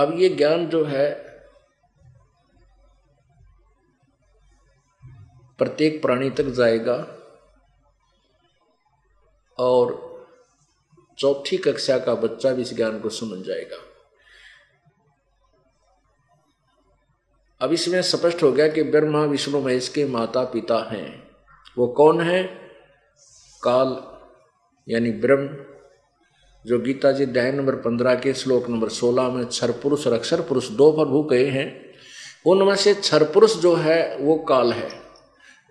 अब ये ज्ञान जो है प्रत्येक प्राणी तक जाएगा और चौथी कक्षा का बच्चा भी इस ज्ञान को समझ जाएगा। अब इसमें स्पष्ट हो गया कि ब्रह्मा विष्णु महेश के माता पिता हैं। वो कौन है? काल यानी ब्रह्म, जो गीता जी अध्याय नंबर 15 के श्लोक नंबर 16 में क्षर पुरुष और अक्षर पुरुष दो प्रभु कहे हैं। उनमें से क्षर पुरुष जो है वो काल है।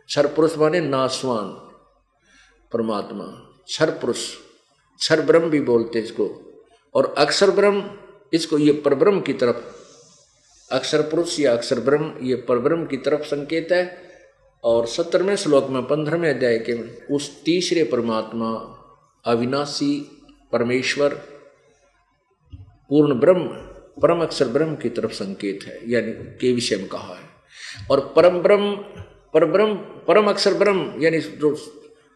क्षर पुरुष माने नासवान परमात्मा, क्षर पुरुष, क्षर ब्रह्म भी बोलते इसको, और अक्षर ब्रह्म इसको ये परब्रह्म की तरफ, अक्षर पुरुष या अक्षर ब्रह्म ये परब्रह्म की तरफ संकेत है। और 17वें श्लोक में 15वें अध्याय के उस तीसरे परमात्मा अविनाशी परमेश्वर पूर्ण ब्रह्म परम अक्षर ब्रह्म की तरफ संकेत है, यानी के विषय में कहा है। और परम ब्रह्म परब्रह्म परम अक्षर ब्रह्म यानी जो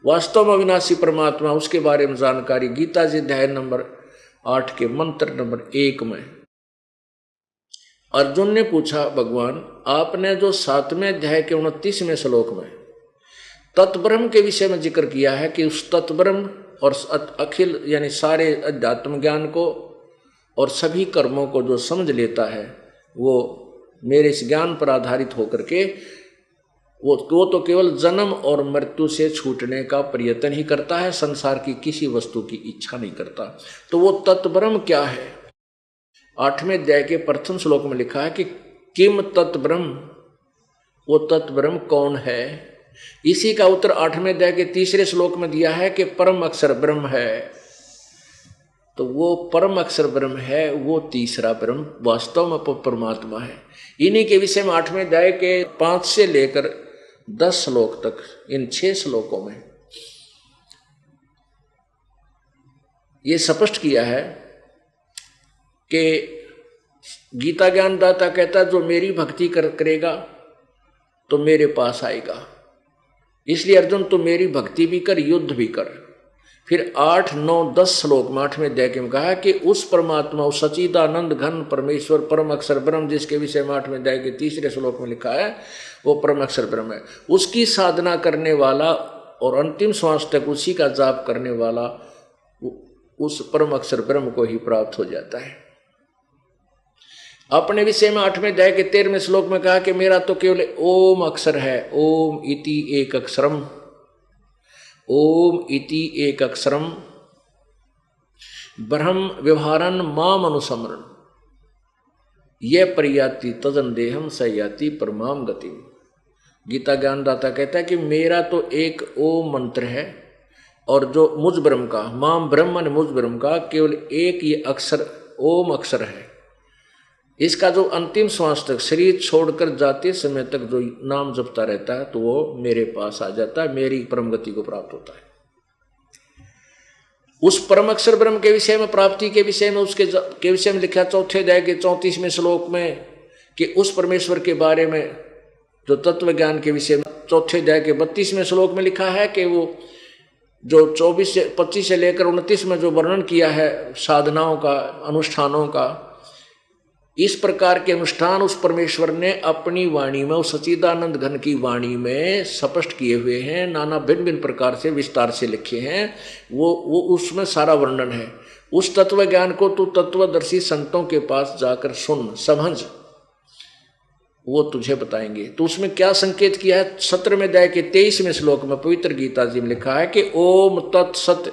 वास्तव में अविनाशी परमात्मा, उसके बारे में जानकारी गीता जी अध्याय नंबर 8 के मंत्र नंबर 1 में अर्जुन ने पूछा, भगवान आपने जो 7वें अध्याय के 29वें श्लोक में तत्ब्रह्म के विषय में जिक्र किया है कि उस तत्ब्रह्म और अखिल यानी सारे अध्यात्म ज्ञान को और सभी कर्मों को जो समझ लेता है वो मेरे इस ज्ञान पर आधारित होकर के वो तो केवल जन्म और मृत्यु से छूटने का प्रयत्न ही करता है, संसार की किसी वस्तु की इच्छा नहीं करता। तो वो तत्ब्रह्म क्या है? 8वें अध्याय के प्रथम श्लोक में लिखा है कि किम तत्ब्रह्म, वो तत्ब्रह्म कौन है? इसी का उत्तर 8वें अध्याय के तीसरे श्लोक में दिया है कि परम अक्षर ब्रह्म है। तो वो परम अक्षर ब्रह्म है, वो तीसरा ब्रह्म वास्तव में परमात्मा है। इन्हीं के विषय में 8वें अध्याय के 5 से लेकर 10 श्लोक तक, इन 6 श्लोकों में ये स्पष्ट किया है कि गीता ज्ञानदाता कहता है जो मेरी भक्ति करेगा तो मेरे पास आएगा। इसलिए अर्जुन तो मेरी भक्ति भी कर, युद्ध भी कर। फिर 8, 9, 10 श्लोक में 8वें अध्याय में कहा कि उस परमात्मा, उस सच्चिदानंद घन परमेश्वर परम अक्षर ब्रह्म, जिसके विषय में 8वें अध्याय के तीसरे श्लोक में लिखा है वो परम अक्षर ब्रह्म है। उसकी साधना करने वाला और अंतिम श्वास तक उसी का जाप करने वाला उस परम अक्षर ब्रह्म को ही प्राप्त हो जाता है। अपने विषय में 8वें अध्याय के 13वें श्लोक में कहा कि मेरा तो केवल ओम अक्षर है, ओम इति एक अक्षरम, ओम इति एक अक्षरम ब्रह्म व्यवहारन माम अनुसमरण ये प्रयाति तजन देहम सयाति परमाम गति। गीता ज्ञानदाता कहता है कि मेरा तो एक ओम मंत्र है और जो मुझ ब्रह्म का, माम ब्रह्म ने मुझ ब्रह्म का केवल एक ये अक्षर ओम अक्षर है। इसका जो अंतिम श्वास तक, शरीर छोड़कर जाते समय तक जो नाम जपता रहता है तो वो मेरे पास आ जाता है, मेरी परम गति को प्राप्त होता है। उस परम अक्षर ब्रह्म के विषय में, प्राप्ति के विषय में, उसके के विषय में लिखा 4थे अध्याय के 34वें श्लोक में कि उस परमेश्वर के बारे में जो तत्व ज्ञान के विषय में 4थे अध्याय के 32वें श्लोक में लिखा है कि वो जो 25 से लेकर 29 में जो वर्णन किया है साधनाओं का, अनुष्ठानों का, इस प्रकार के अनुष्ठान उस परमेश्वर ने अपनी वाणी में, उस सच्चिदानंद घन की वाणी में स्पष्ट किए हुए हैं, नाना भिन्न भिन्न प्रकार से विस्तार से लिखे हैं। वो उसमें सारा वर्णन है। उस तत्व ज्ञान को तू तत्वदर्शी संतों के पास जाकर सुन, समझ, वो तुझे बताएंगे। तो उसमें क्या संकेत किया है? 17वें अध्याय के 23वें श्लोक में पवित्र गीता जी में लिखा है कि ओम तत्सत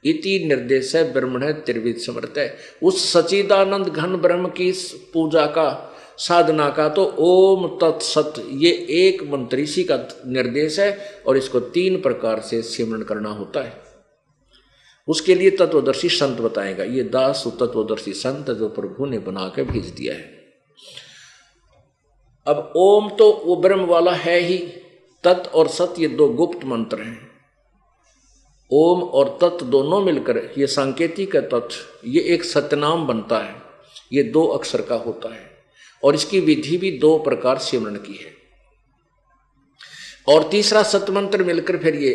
इति निर्देश है ब्रह्मण त्रिविध समर्थ है। उस सच्चिदानंद घन ब्रह्म की पूजा का, साधना का तो ओम तत्सत ये एक मंत्र, इसी का निर्देश है और इसको 3 प्रकार से सिमरण करना होता है। उसके लिए तत्वदर्शी संत बताएगा। ये दास तत्वदर्शी संत जो प्रभु ने बना के भेज दिया है। अब ओम तो वो ब्रह्म वाला है ही, तत् और सत ये 2 गुप्त मंत्र हैं। ओम और तत् दोनों मिलकर ये सांकेतिक तत्व, ये एक सतनाम बनता है। ये 2 अक्षर का होता है और इसकी विधि भी 2 प्रकार सिमरण की है। और तीसरा सतमंत्र मिलकर फिर ये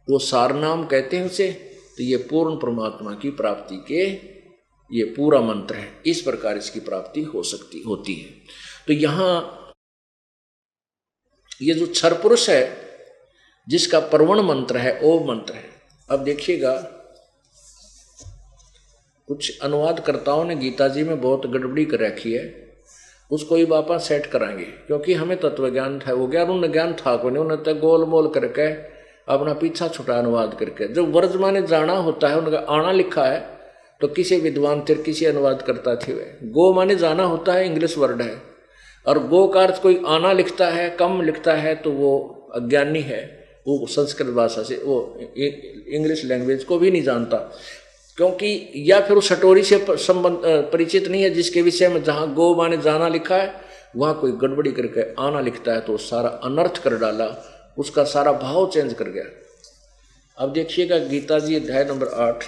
वो सार नाम कहते हैं उसे। तो ये पूर्ण परमात्मा की प्राप्ति के ये पूरा मंत्र है। इस प्रकार इसकी प्राप्ति होती है। तो यहाँ ये जो क्षर पुरुष है जिसका परवण मंत्र है, ओम मंत्र है। अब देखिएगा कुछ अनुवादकर्ताओं ने गीता जी में बहुत गड़बड़ी कर रखी है, उसको ही वापस सेट कराएंगे, क्योंकि हमें तत्व ज्ञान था वो ज्ञान, उन्हें ज्ञान था को नहीं, उन्हें तो गोल मोल करके अपना पीछा छुटा अनुवाद करके। जो वर्ज माने जाना होता है उनका आना लिखा है तो किसी विद्वान थे, किसी अनुवाद करता थे वे। गो माने जाना होता है, इंग्लिश वर्ड है, और गो का अर्थ कोई आना लिखता है, कम लिखता है तो वो अज्ञानी है, वो संस्कृत भाषा से, वो इंग्लिश लैंग्वेज को भी नहीं जानता, क्योंकि या फिर उस सटोरी से संबंध परिचित नहीं है जिसके विषय में जहाँ गो माने जाना लिखा है वहाँ कोई गड़बड़ी करके आना लिखता है तो सारा अनर्थ कर डाला, उसका सारा भाव चेंज कर गया। अब देखिएगा गीता जी अध्याय नंबर 8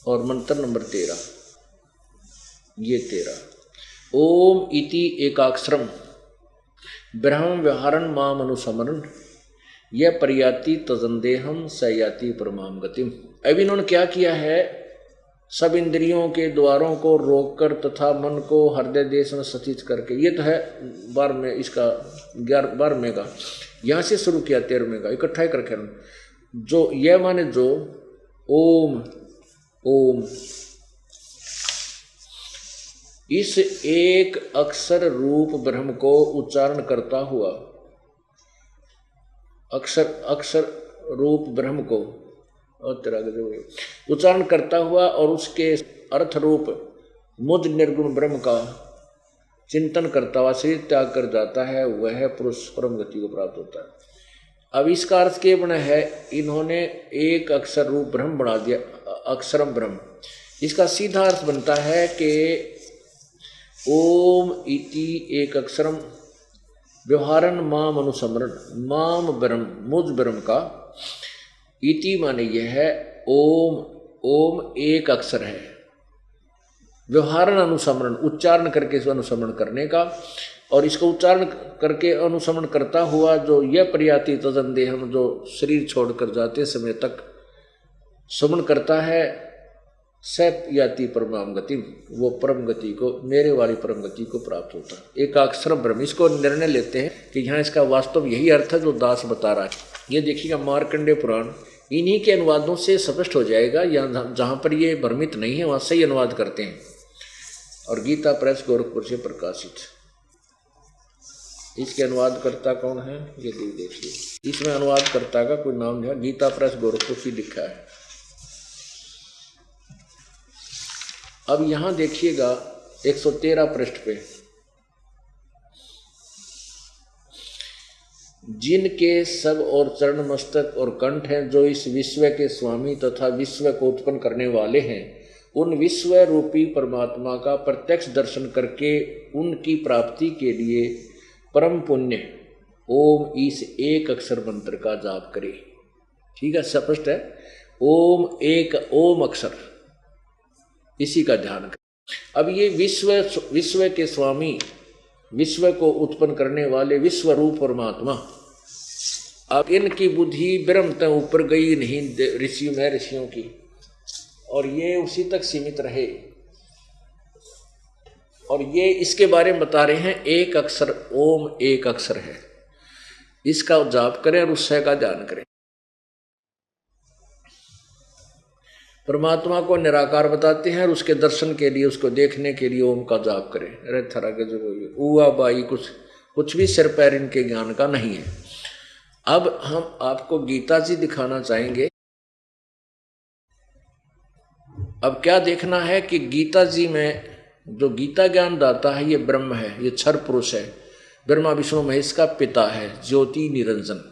और मंत्र नंबर 13, ये 13, ओम इति एकाक्षरम ब्रह्म व्यवहारन माम अनुसमरण यह पर्याति तजंदेहम सयाति परमाम गतिम। अब इन्होंने क्या किया है, सब इंद्रियों के द्वारों को रोककर तथा मन को हृदय देश में स्थित करके, ये तो है 12वें, इसका 12वें का यहाँ से शुरू किया, 13वें का इकट्ठा ही करके जो यह माने जो ओम ओम इस एक अक्षर रूप ब्रह्म को उच्चारण करता हुआ, अक्षर रूप ब्रह्म को उच्चारण करता हुआ और उसके अर्थ रूप मुझ निर्गुण ब्रह्म का चिंतन करता हुआ शरीर त्याग कर जाता है, वह पुरुष परम गति को प्राप्त होता है। अब इसका अर्थ क्या बना है, इन्होंने एक अक्षर रूप ब्रह्म बना दिया, अक्षरम ब्रह्म। इसका सीधा अर्थ बनता है कि ओम इति एक अक्षरम व्यवहारन माम अनुसमरण, माम ब्रह्म मुझ ब्रह्म का, इति माने यह है ओम, ओम एक अक्षर है, व्यवहारन अनुसमरण उच्चारण करके इसको अनुसमरण करने का, और इसको उच्चारण करके अनुसमरण करता हुआ जो यह पर्याति तजंदेहम जो शरीर छोड़कर जाते समय तक समन करता है, सैप याति परमाम गति, वो परम गति को, मेरे वाली परम गति को प्राप्त होता है। एक अक्षर ब्रह्म, इसको निर्णय लेते हैं कि यहाँ इसका वास्तव यही अर्थ है जो दास बता रहा है। ये देखिएगा मार्कंडेय पुराण, इन्हीं के अनुवादों से स्पष्ट हो जाएगा, या जहाँ पर ये भ्रमित नहीं है वहाँ सही अनुवाद करते हैं। और गीता प्रेस गोरखपुर से प्रकाशित, इसके अनुवादकर्ता कौन है ये देखिए, इसमें अनुवादकर्ता का कोई नाम नहीं है, गीता प्रेस गोरखपुर से लिखा है। अब यहाँ देखिएगा 113 पृष्ठ पे, जिनके सब और चरण मस्तक और कंठ हैं, जो इस विश्व के स्वामी तथा विश्व को उत्पन्न करने वाले हैं, उन विश्व रूपी परमात्मा का प्रत्यक्ष दर्शन करके उनकी प्राप्ति के लिए परम पुण्य ओम इस एक अक्षर मंत्र का जाप करे। ठीक है, स्पष्ट है, ओम एक ओम अक्षर, इसी का ध्यान करें। अब ये विश्व के स्वामी, विश्व को उत्पन्न करने वाले विश्व रूप परमात्मा, अब इनकी बुद्धि ब्रह्म तक ऊपर गई नहीं ऋषियों की, और ये उसी तक सीमित रहे, और ये इसके बारे में बता रहे हैं एक अक्षर, ओम एक अक्षर है, इसका जाप करें और उससे का ध्यान करें। परमात्मा को निराकार बताते हैं और उसके दर्शन के लिए, उसको देखने के लिए ओम का जाप करें। अरे थरा के जो उआ बाई कुछ भी सिर पैर इनके ज्ञान का नहीं है। अब हम आपको गीता जी दिखाना चाहेंगे। अब क्या देखना है कि गीता जी में जो गीता ज्ञान दाता है ये ब्रह्म है, ये क्षर पुरुष है, ब्रह्मा विष्णु महेश का पिता है, ज्योति निरंजन,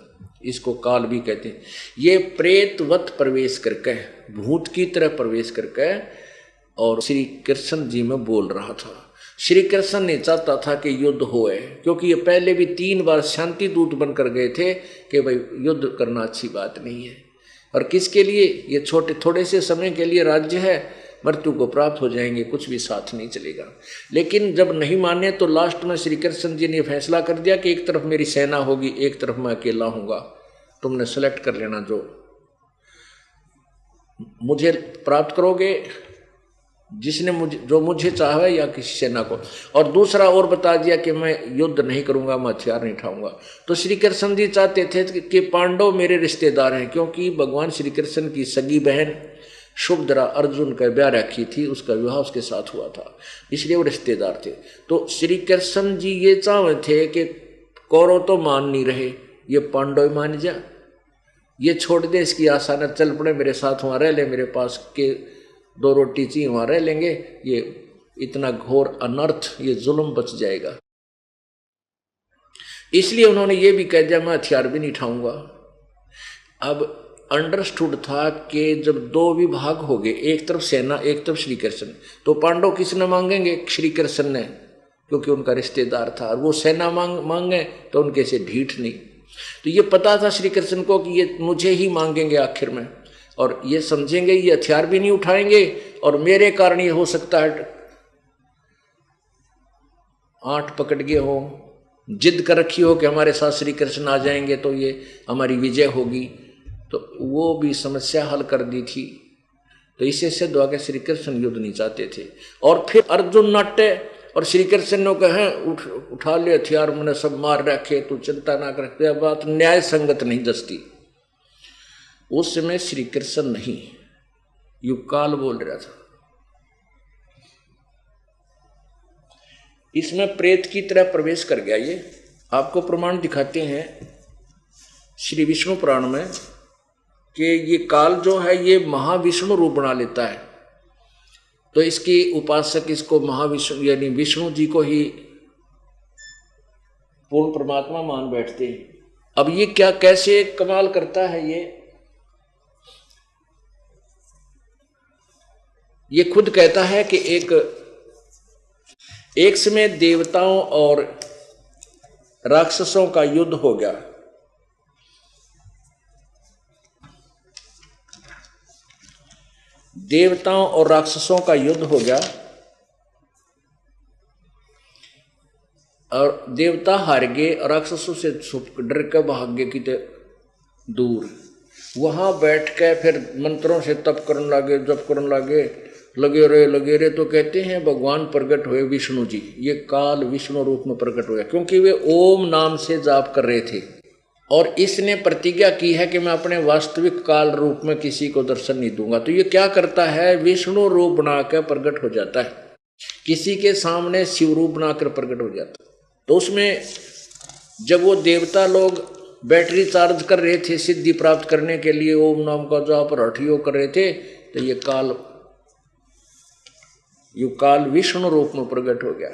इसको काल भी कहते हैं। ये प्रेतवत प्रवेश करके, भूत की तरह प्रवेश करके और श्री कृष्ण जी में बोल रहा था। श्री कृष्ण ने चाहता था कि युद्ध होए, क्योंकि ये पहले भी 3 बार शांति दूत बनकर गए थे कि भाई युद्ध करना अच्छी बात नहीं है। और किसके लिए? ये थोड़े से समय के लिए राज्य है, मृत्यु को प्राप्त हो जाएंगे, कुछ भी साथ नहीं चलेगा। लेकिन जब नहीं माने तो लास्ट में श्री कृष्ण जी ने फैसला कर दिया कि एक तरफ मेरी सेना होगी, एक तरफ मैं अकेला हूँगा, तुमने सेलेक्ट कर लेना जो मुझे प्राप्त करोगे जिसने मुझे चाहे या किसी सेना को। और दूसरा और बता दिया कि मैं युद्ध नहीं करूंगा, मैं हथियार नहीं उठाऊंगा। तो श्री कृष्ण जी चाहते थे कि पांडव मेरे रिश्तेदार हैं, क्योंकि भगवान श्री कृष्ण की सगी बहन शुभद्रा अर्जुन का ब्याह रखी थी, उसका विवाह उसके साथ हुआ था, इसलिए वो रिश्तेदार थे। तो श्री कृष्ण जी ये चाहते थे कि कौरव तो मान नहीं रहे, ये पांडव मान जा, ये छोड़ दे, इसकी आशा न चल पड़े, मेरे साथ वहाँ रह ले, मेरे पास के 2 रोटी चाहिए वहाँ रह लेंगे, ये इतना घोर अनर्थ, ये जुल्म बच जाएगा। इसलिए उन्होंने ये भी कह दिया मैं हथियार भी नहीं उठाऊंगा। अब अंडरस्टूड था कि जब 2 विभाग हो गए, एक तरफ सेना एक तरफ श्री कृष्ण, तो पांडव किसने मांगेंगे? श्री कृष्ण ने, क्योंकि उनका रिश्तेदार था। और वो सेना मांगे तो उनके से ढीठ नहीं। तो ये पता था श्री कृष्ण को कि ये मुझे ही मांगेंगे आखिर में, और ये समझेंगे ये हथियार भी नहीं उठाएंगे, और मेरे कारण ये हो सकता है 8 पकड़ गए हो, जिद कर रखी हो कि हमारे साथ श्री कृष्ण आ जाएंगे तो ये हमारी विजय होगी। तो वो भी समस्या हल कर दी थी। तो इसे सिद्ध हुआ कि श्री कृष्ण युद्ध नहीं चाहते थे। और फिर अर्जुन नाट्य और श्री कृष्ण ने कहे उठा ले हथियार, मैंने सब मार रखे, तू चिंता ना कर, बात न्याय संगत नहीं दसती। उस समय श्री कृष्ण नहीं, युगकाल बोल रहा था। इसमें प्रेत की तरह प्रवेश कर गया। ये आपको प्रमाण दिखाते हैं श्री विष्णु पुराण में कि ये काल जो है ये महाविष्णु रूप बना लेता है। तो इसकी उपासक इसको महाविष्णु यानी विष्णु जी को ही पूर्ण परमात्मा मान बैठते हैं। अब ये क्या कैसे कमाल करता है, ये खुद कहता है कि एक समय देवताओं और राक्षसों का युद्ध हो गया। देवताओं और राक्षसों का युद्ध हो गया और देवता हार गए, राक्षसों से डर के भाग गए कितने दूर। वहां बैठ के फिर मंत्रों से तप करने लगे, जप करने लगे रहे। तो कहते हैं भगवान प्रकट हुए विष्णु जी, ये काल विष्णु रूप में प्रकट हुआ, क्योंकि वे ओम नाम से जाप कर रहे थे। और इसने प्रतिज्ञा की है कि मैं अपने वास्तविक काल रूप में किसी को दर्शन नहीं दूंगा। तो ये क्या करता है, विष्णु रूप बनाकर प्रकट हो जाता है, किसी के सामने शिव रूप बनाकर प्रकट हो जाता है। तो उसमें जब वो देवता लोग बैटरी चार्ज कर रहे थे सिद्धि प्राप्त करने के लिए, ओम नाम का जाप हठियों कर रहे थे, तो ये काल विष्णु रूप में प्रकट हो गया।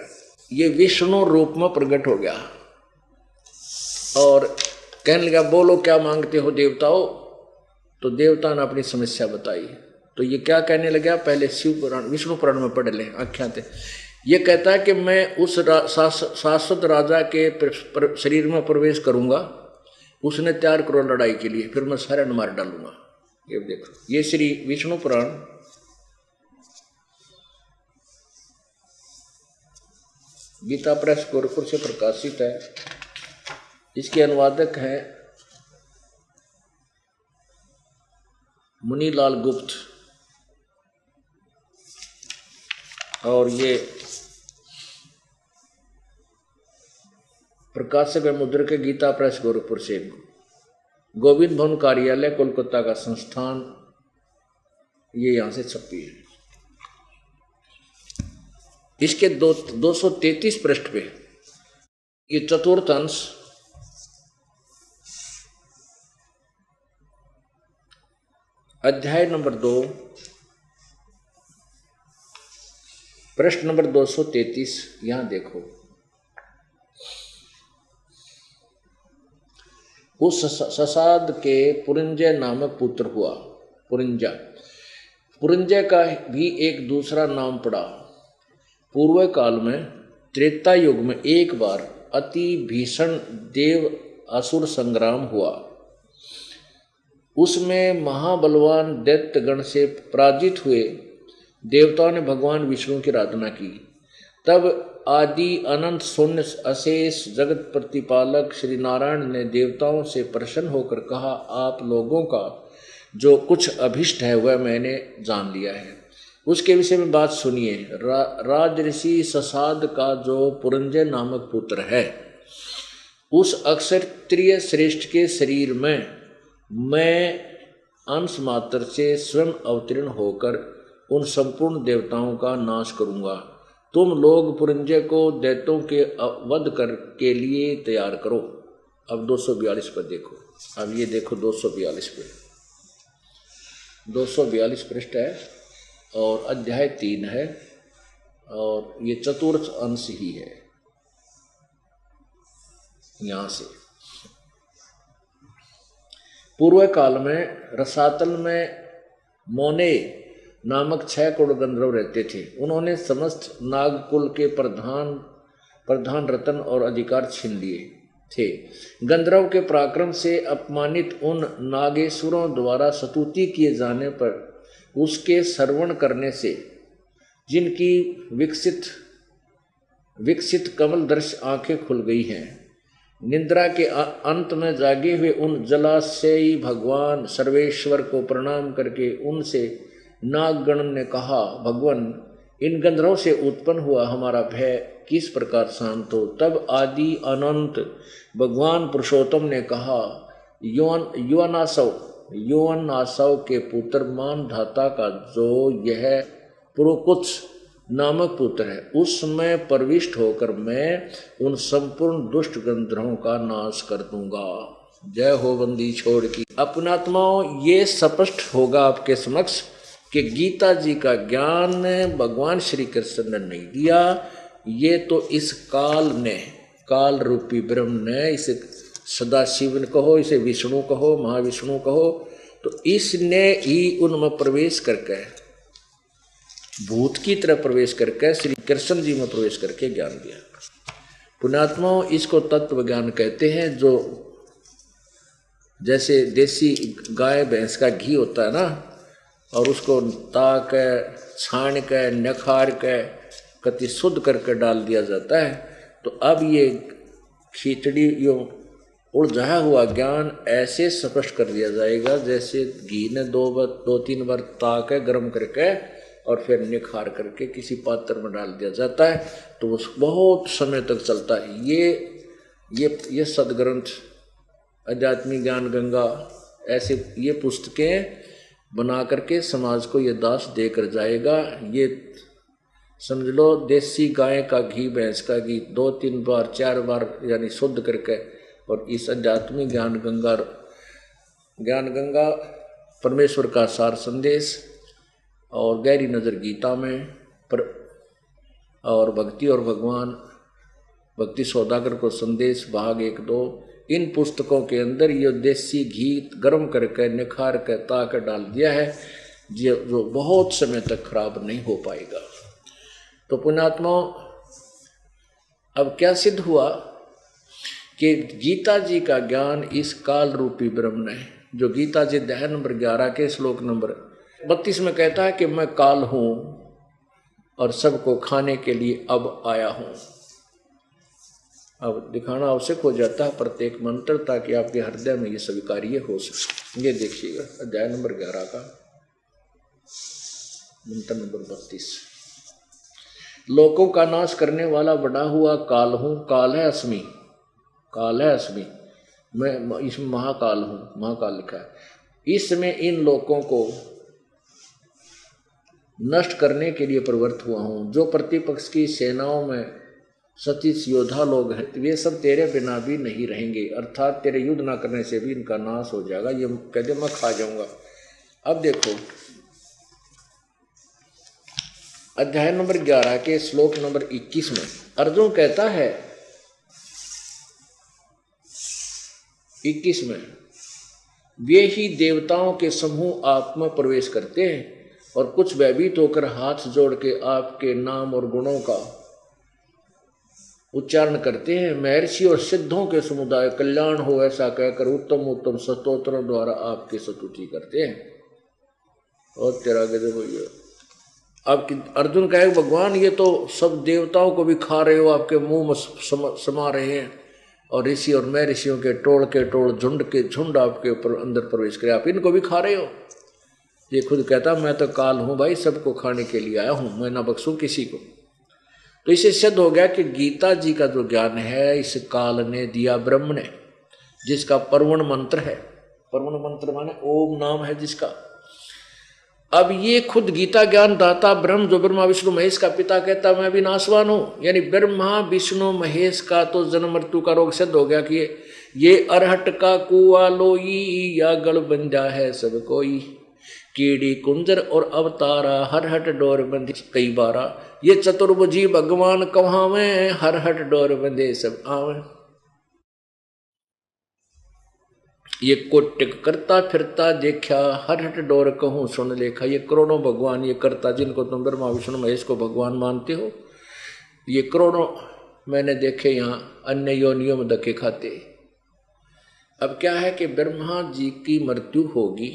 ये विष्णु रूप में प्रकट हो गया और कहने लगा बोलो क्या मांगते हो देवताओं। तो देवता ने अपनी समस्या बताई। तो ये क्या कहने लगा, पहले शिव पुराण विष्णु पुराण में पढ़ लें आख्याते। ये कहता है कि मैं उस शाश्वत राजा के शरीर में प्रवेश करूंगा, उसने तैयार करो लड़ाई के लिए, फिर मैं सारे मार डालूंगा। ये देखो, ये श्री विष्णु पुराण गीता प्रेस गोरखपुर से प्रकाशित है। इसके अनुवादक हैं मुनीलाल गुप्त और ये प्रकाशक है मुद्रक गीता प्रेस गोरखपुर से। गोविंद भवन कार्यालय कोलकाता का संस्थान, ये यहां से छपी है। इसके 233 पृष्ठ पे ये चतुर्थ अंश अध्याय नंबर 2 पृष्ठ नंबर 233 यहां देखो। उस ससाद के पुरंजय नामक पुत्र हुआ। पुरंजय का भी एक दूसरा नाम पड़ा। पूर्व काल में त्रेता युग में एक बार अति भीषण देव असुर संग्राम हुआ। उसमें महाबलवान दैत्यगण से पराजित हुए देवताओं ने भगवान विष्णु की आराधना की। तब आदि अनंत शून्य अशेष जगत प्रतिपालक श्री नारायण ने देवताओं से प्रसन्न होकर कहा, आप लोगों का जो कुछ अभिष्ट है वह मैंने जान लिया है। उसके विषय में बात सुनिए। राजऋषि ससाद का जो पुरंजय नामक पुत्र है, उस अक्षत्रिय श्रेष्ठ के शरीर में मैं अंश मात्र से स्वयं अवतीर्ण होकर उन संपूर्ण देवताओं का नाश करूंगा। तुम लोग पुरंजय को दैत्यों के वध कर के लिए तैयार करो। अब 242 पर देखो। अब ये देखो 242 पे, 242 पृष्ठ है और अध्याय 3 है और ये चतुर्थ अंश ही है। यहां से पूर्व काल में रसातल में मोने नामक 6 करोड़ गंधर्व रहते थे। उन्होंने समस्त नागकुल के प्रधान रत्न और अधिकार छीन लिए थे। गंधर्व के पराक्रम से अपमानित उन नागेश्वरों द्वारा स्तुति किए जाने पर उसके श्रवण करने से जिनकी विकसित कमल दर्श आंखें खुल गई हैं, निद्रा के अंत में जागे हुए उन जलाशयी भगवान सर्वेश्वर को प्रणाम करके उनसे नागगण ने कहा, भगवान, इन गंधर्वों से उत्पन्न हुआ हमारा भय किस प्रकार शांत हो। तब आदि अनंत भगवान पुरुषोत्तम ने कहा, युवानासव के पुत्र मानधाता का जो यह पुरुकुत्स नामक पुत्र है, उसमें प्रविष्ट होकर मैं उन संपूर्ण दुष्ट गंधर्वों का नाश कर दूंगा। जय हो बंदी छोड़ की। अपनात्माओं, ये स्पष्ट होगा आपके समक्ष कि गीता जी का ज्ञान भगवान श्री कृष्ण ने नहीं दिया, ये तो इस काल ने, काल रूपी ब्रह्म ने, इसे सदाशिव कहो, इसे विष्णु कहो, महाविष्णु कहो, तो इसने ही उनमें प्रवेश करके, भूत की तरह प्रवेश करके श्री कृष्ण जी में प्रवेश करके ज्ञान दिया। पुण्यात्माओं, इसको तत्व ज्ञान कहते हैं। जो जैसे देसी गाय भैंस का घी होता है ना, और उसको ताक छान के निखार के कति शुद्ध करके डाल दिया जाता है, तो अब ये खिचड़ी यो उलझाया हुआ ज्ञान ऐसे स्पष्ट कर दिया जाएगा जैसे घी ने दो तीन बार ताक गर्म करके और फिर निखार करके किसी पात्र में डाल दिया जाता है, तो वो बहुत समय तक चलता है। ये सदग्रंथ आध्यात्मिक ज्ञान गंगा ऐसे ये पुस्तकें बना करके समाज को ये दास देकर जाएगा। ये समझ लो, देसी गाय का घी, भैंस का घी 2-3 बार 4 बार यानी शुद्ध करके, और इस आध्यात्मिक ज्ञान गंगा परमेश्वर का सार संदेश और गहरी नज़र गीता में और भक्ति और भगवान भक्ति सौदागर को संदेश भाग 1-2, इन पुस्तकों के अंदर ये देसी घी गर्म करके निखार के ताक डाल दिया है, जो बहुत समय तक खराब नहीं हो पाएगा। तो पुण्यात्माओं, अब क्या सिद्ध हुआ कि गीता जी का ज्ञान इस काल रूपी ब्रह्म ने, जो गीता जी अध्याय नंबर 11 के श्लोक नंबर 32 में कहता है कि मैं काल हूं और सबको खाने के लिए अब आया हूं। अब दिखाना आवश्यक हो जाता है प्रत्येक मंत्र, ताकि आपके हृदय में ये स्वीकार्य हो सके। ये देखिएगा अध्याय नंबर 11 का मंत्र नंबर 32। लोकों का नाश करने वाला बड़ा हुआ काल हूं, काल है अस्मि, काल है अस्मि, मैं इसमें महाकाल हूं, महाकाल लिखा है। इसमें इन लोकों को नष्ट करने के लिए प्रवृत्त हुआ हूं। जो प्रतिपक्ष की सेनाओं में सतीश योद्धा लोग हैं, वे सब तेरे बिना भी नहीं रहेंगे, अर्थात तेरे युद्ध ना करने से भी इनका नाश हो जाएगा। ये कहते मैं खा जाऊंगा। अब देखो अध्याय नंबर 11 के श्लोक नंबर 21 में अर्जुन कहता है, 21 में, वे ही देवताओं के समूह आप में प्रवेश करते हैं और कुछ भयभीत होकर हाथ जोड़ के आपके नाम और गुणों का उच्चारण करते हैं। महर्षि और सिद्धों के समुदाय कल्याण हो ऐसा कहकर उत्तम उत्तम स्तोत्रों द्वारा आपकी स्तुति करते हैं। और तेरा गजब हो गया। अब अर्जुन कहे, भगवान ये तो सब देवताओं को भी खा रहे हो, आपके मुंह में समा रहे हैं, और ऋषि और मैं ऋषियों के टोल झुंड के झुंड आपके ऊपर अंदर प्रवेश करे, आप इनको भी खा रहे हो। ये खुद कहता मैं तो काल हूं भाई, सबको खाने के लिए आया हूं, मैं ना बख्शूं किसी को। तो इसे सिद्ध हो गया कि गीता जी का जो ज्ञान है इस काल ने दिया ब्रह्म ने, जिसका परवण मंत्र है। परवण मंत्र माने ओम नाम है जिसका। अब ये खुद गीता ज्ञान दाता ब्रह्म जो ब्रह्मा विष्णु महेश का पिता कहता मैं भी नाशवान हूं, यानी ब्रह्मा विष्णु महेश का तो जन्म मृत्यु का रोग सिद्ध हो गया कि ये अरहट का कुआ लोई या गल बंजा है सब कोई, कीड़ी कुंजर और अवतारा हरहट डोर बंधे कई बारा, ये चतुर्भुजी भगवान कहावे हरहट डोर बंधे सब आवे। ये कोटिक करता फिरता देखा हरहट डोर कहूँ सुन लेखा। ये करोड़ों भगवान ये करता जिनको तुम ब्रह्मा विष्णु महेश को भगवान मानते हो, ये करोड़ों मैंने देखे यहाँ अन्य योनियों में धक्के खाते। अब क्या है कि ब्रह्मा जी की मृत्यु होगी,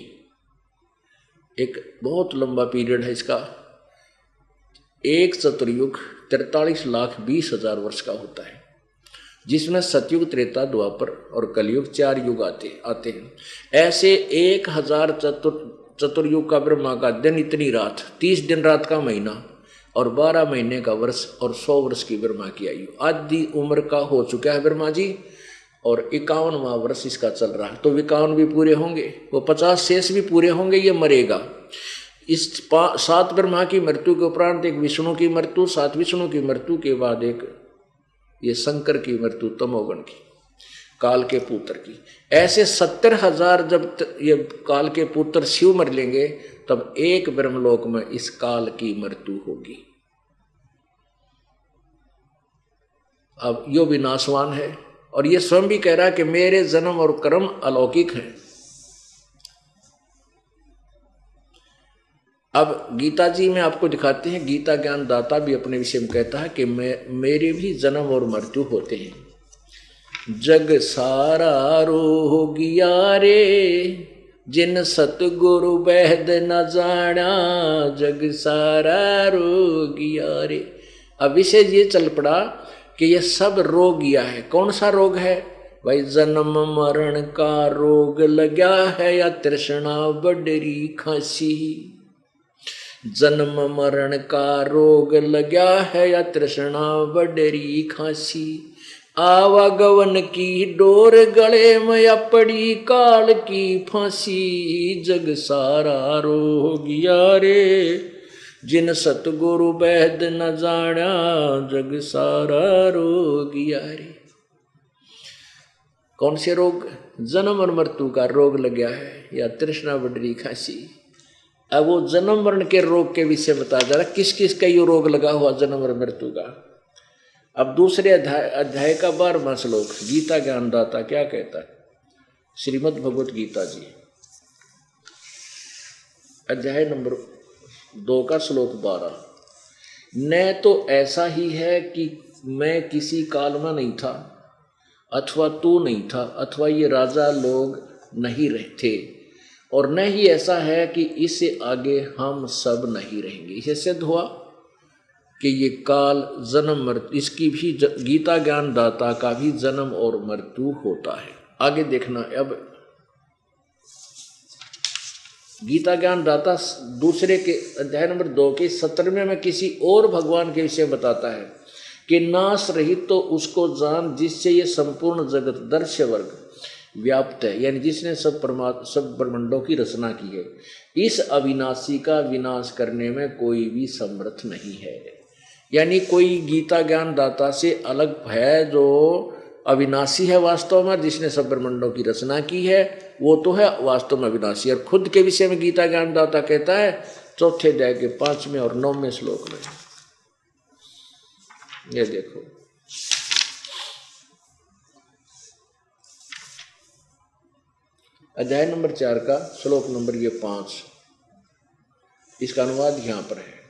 एक बहुत लंबा पीरियड है इसका, एक चतुर्युग 43,20,000 वर्ष का होता है, जिसमें सतयुग त्रेता द्वापर और कलयुग 4 युग आते हैं। ऐसे 1000 चतुर्युग का ब्रह्मा का दिन इतनी रात, 30 दिन रात का महीना और 12 महीने का वर्ष और 100 वर्ष की ब्रह्मा की आयु। आधी उम्र का हो चुका है ब्रह्मा जी और 51वां वर्ष इसका चल रहा है। तो 51 भी पूरे होंगे, वो 50 शेष भी पूरे होंगे, ये मरेगा। इस 7 ब्रह्मा की मृत्यु के उपरांत एक विष्णु की मृत्यु, 7 विष्णु की मृत्यु के बाद एक ये शंकर की मृत्यु तमोगण की, काल के पुत्र की। ऐसे 70,000 जब ये काल के पुत्र शिव मर लेंगे तब एक ब्रह्मलोक में इस काल की मृत्यु होगी। अब यो भी नाशवान है और ये स्वयं भी कह रहा है कि मेरे जन्म और कर्म अलौकिक हैं। अब गीता जी में आपको दिखाते हैं, गीता ज्ञान दाता भी अपने विषय में कहता है कि मेरे भी जन्म और मृत्यु होते हैं। जग सारा रोगिया रे जिन सतगुरु वैद न जाना, जग सारा रोगिया रे। अब विषय ये चल पड़ा कि ये सब रोगिया है। कौन सा रोग है भाई? जन्म मरण का रोग लगा है या तृष्णा बडरी खांसी। जन्म मरण का रोग लगा है या तृष्णा बडरी खांसी। आवागवन की डोर गले में या पड़ी काल की फांसी। जग सारा रोगिया रे जिन सतगुरु वैद न जाना, जग सारा रोगिया रे। कौन से रोग? जन्म और मृत्यु का रोग लगा है या तृष्णा बडरी खांसी। अब वो जन्म मरण के रोग के विषय बता जा रहा, किस किस का ये रोग लगा हुआ जन्म और मृत्यु का। अब दूसरे अध्याय का 12वां श्लोक गीता ज्ञानदाता क्या कहता है? श्रीमद् भगवत गीता जी अध्याय नंबर 2 का श्लोक 12। न तो ऐसा ही है कि मैं किसी काल में नहीं था, अथवा तू नहीं था, अथवा ये राजा लोग नहीं रहते, और न ही ऐसा है कि इससे आगे हम सब नहीं रहेंगे। इसे सिद्ध हुआ कि ये काल जन्म मृत्यु, इसकी भी गीता ज्ञान दाता का भी जन्म और मृत्यु होता है। आगे देखना। अब गीता ज्ञान दाता दूसरे के अध्याय नंबर 2 के 17वें में किसी और भगवान के विषय बताता है कि नाश रहित तो उसको जान जिससे ये संपूर्ण जगत दर्श्य वर्ग व्याप्त है, यानी जिसने सब ब्रह्मांडों की रचना की है। इस अविनाशी का विनाश करने में कोई भी समर्थ नहीं है। यानी कोई गीता ज्ञान दाता से अलग है जो अविनाशी है वास्तव में, जिसने सब ब्रह्मांडों की रचना की है, वो तो है वास्तव में अविनाशी। और खुद के विषय में गीता ज्ञान दाता कहता है 4थे अध्याय के 5वें और 9वें श्लोक में, ये देखो, अध्याय नंबर 4 का श्लोक नंबर ये 5, इसका अनुवाद यहाँ पर है।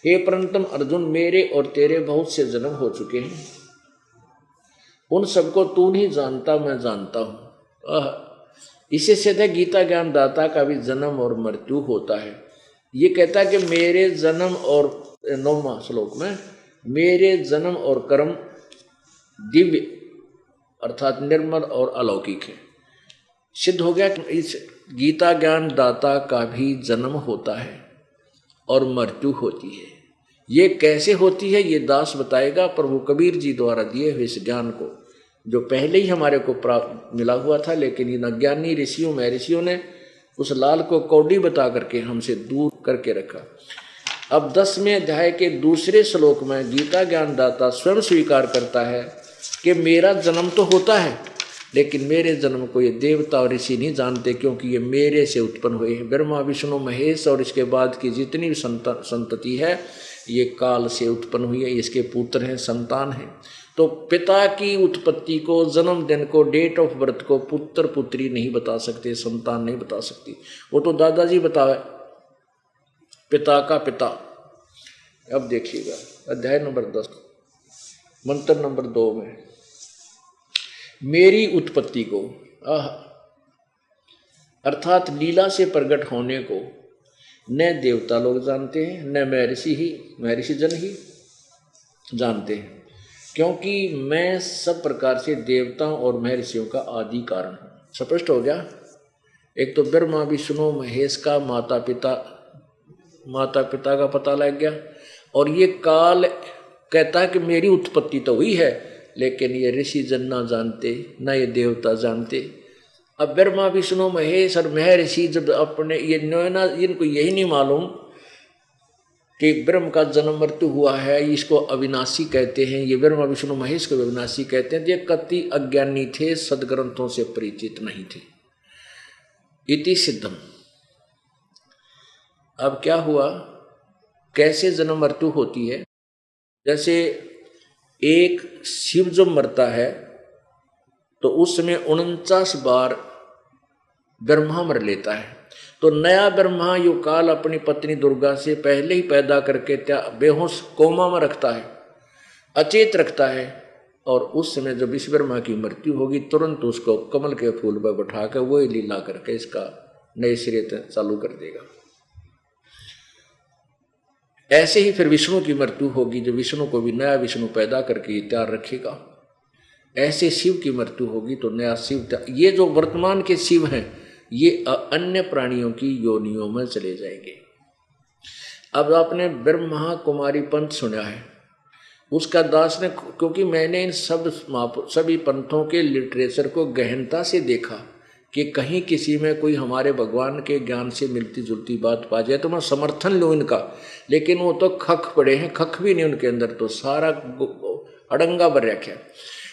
हे परंतम अर्जुन, मेरे और तेरे बहुत से जन्म हो चुके हैं, उन सबको तू नहीं जानता, मैं जानता हूँ। इसे सिद्ध है गीता ज्ञान दाता का भी जन्म और मृत्यु होता है। ये कहता है कि मेरे जन्म और 9वां श्लोक में मेरे जन्म और कर्म दिव्य अर्थात निर्मल और अलौकिक है। सिद्ध हो गया कि इस गीता ज्ञान दाता का भी जन्म होता है और मृत्यु होती है। ये कैसे होती है ये दास बताएगा। प्रभु कबीर जी द्वारा दिए हुए इस ज्ञान को जो पहले ही हमारे को प्राप्त मिला हुआ था, लेकिन इन अज्ञानी ऋषियों महर्षियों ने उस लाल को कौड़ी बता करके हमसे दूर करके रखा। अब 10वें अध्याय के दूसरे श्लोक में गीता ज्ञान दाता स्वयं स्वीकार करता है कि मेरा जन्म तो होता है, लेकिन मेरे जन्म को ये देवता और ऋषि नहीं जानते, क्योंकि ये मेरे से उत्पन्न हुए हैं। ब्रह्मा विष्णु महेश और इसके बाद की जितनी भी संतति है ये काल से उत्पन्न हुई है, इसके पुत्र हैं, संतान हैं। तो पिता की उत्पत्ति को, जन्मदिन को, डेट ऑफ बर्थ को पुत्र पुत्री नहीं बता सकते, संतान नहीं बता सकती। वो तो दादाजी बतावे पिता का पिता। अब देखिएगा अध्याय नंबर 10 मंत्र नंबर 2 में मेरी उत्पत्ति को अर्थात लीला से प्रकट होने को न देवता लोग जानते हैं, न महर्षि जन ही जानते हैं, क्योंकि मैं सब प्रकार से देवताओं और महर्षियों का आदि कारण हूँ। स्पष्ट हो गया। एक तो ब्रह्मा विष्णु महेश का माता पिता का पता लग गया, और ये काल कहता है कि मेरी उत्पत्ति तो हुई है, लेकिन ये ऋषि जन ना जानते, ना ये देवता जानते। अब ब्रह्मा विष्णु महेश और महर्षि जब अपने ये नैना, इनको यही नहीं मालूम कि ब्रह्म का जन्म मृत्यु हुआ है, इसको अविनाशी कहते हैं, ये ब्रह्मा विष्णु महेश को अविनाशी कहते हैं। ये कति अज्ञानी थे, सदग्रंथों से परिचित नहीं थे। इति सिद्धम। अब क्या हुआ, कैसे जन्म मृत्यु होती है। जैसे एक शिव जब मरता है तो उस समय 49 बार ब्रह्मा मर लेता है, तो नया ब्रह्मा यो काल अपनी पत्नी दुर्गा से पहले ही पैदा करके बेहोश कोमा में रखता है, अचेत रखता है, और उस समय जब इस ब्रह्मा की मृत्यु होगी तुरंत उसको कमल के फूल पर बैठा कर वही लीला करके इसका नए सिरे चालू कर देगा। ऐसे ही फिर विष्णु की मृत्यु होगी, जो विष्णु को भी नया विष्णु पैदा करके तैयार रखेगा। ऐसे शिव की मृत्यु होगी तो नया शिव। ये जो वर्तमान के शिव हैं ये अन्य प्राणियों की योनियों में चले जाएंगे। अब आपने ब्रह्मा कुमारी पंथ सुना है, उसका दास ने, क्योंकि मैंने इन सभी पंथों के लिटरेचर को गहनता से देखा कि कहीं किसी में कोई हमारे भगवान के ज्ञान से मिलती जुलती बात पा जाए तो मैं समर्थन लूँ इनका, लेकिन वो तो खख पड़े हैं, खख भी नहीं उनके अंदर, तो सारा अड़ंगा भर रखा है।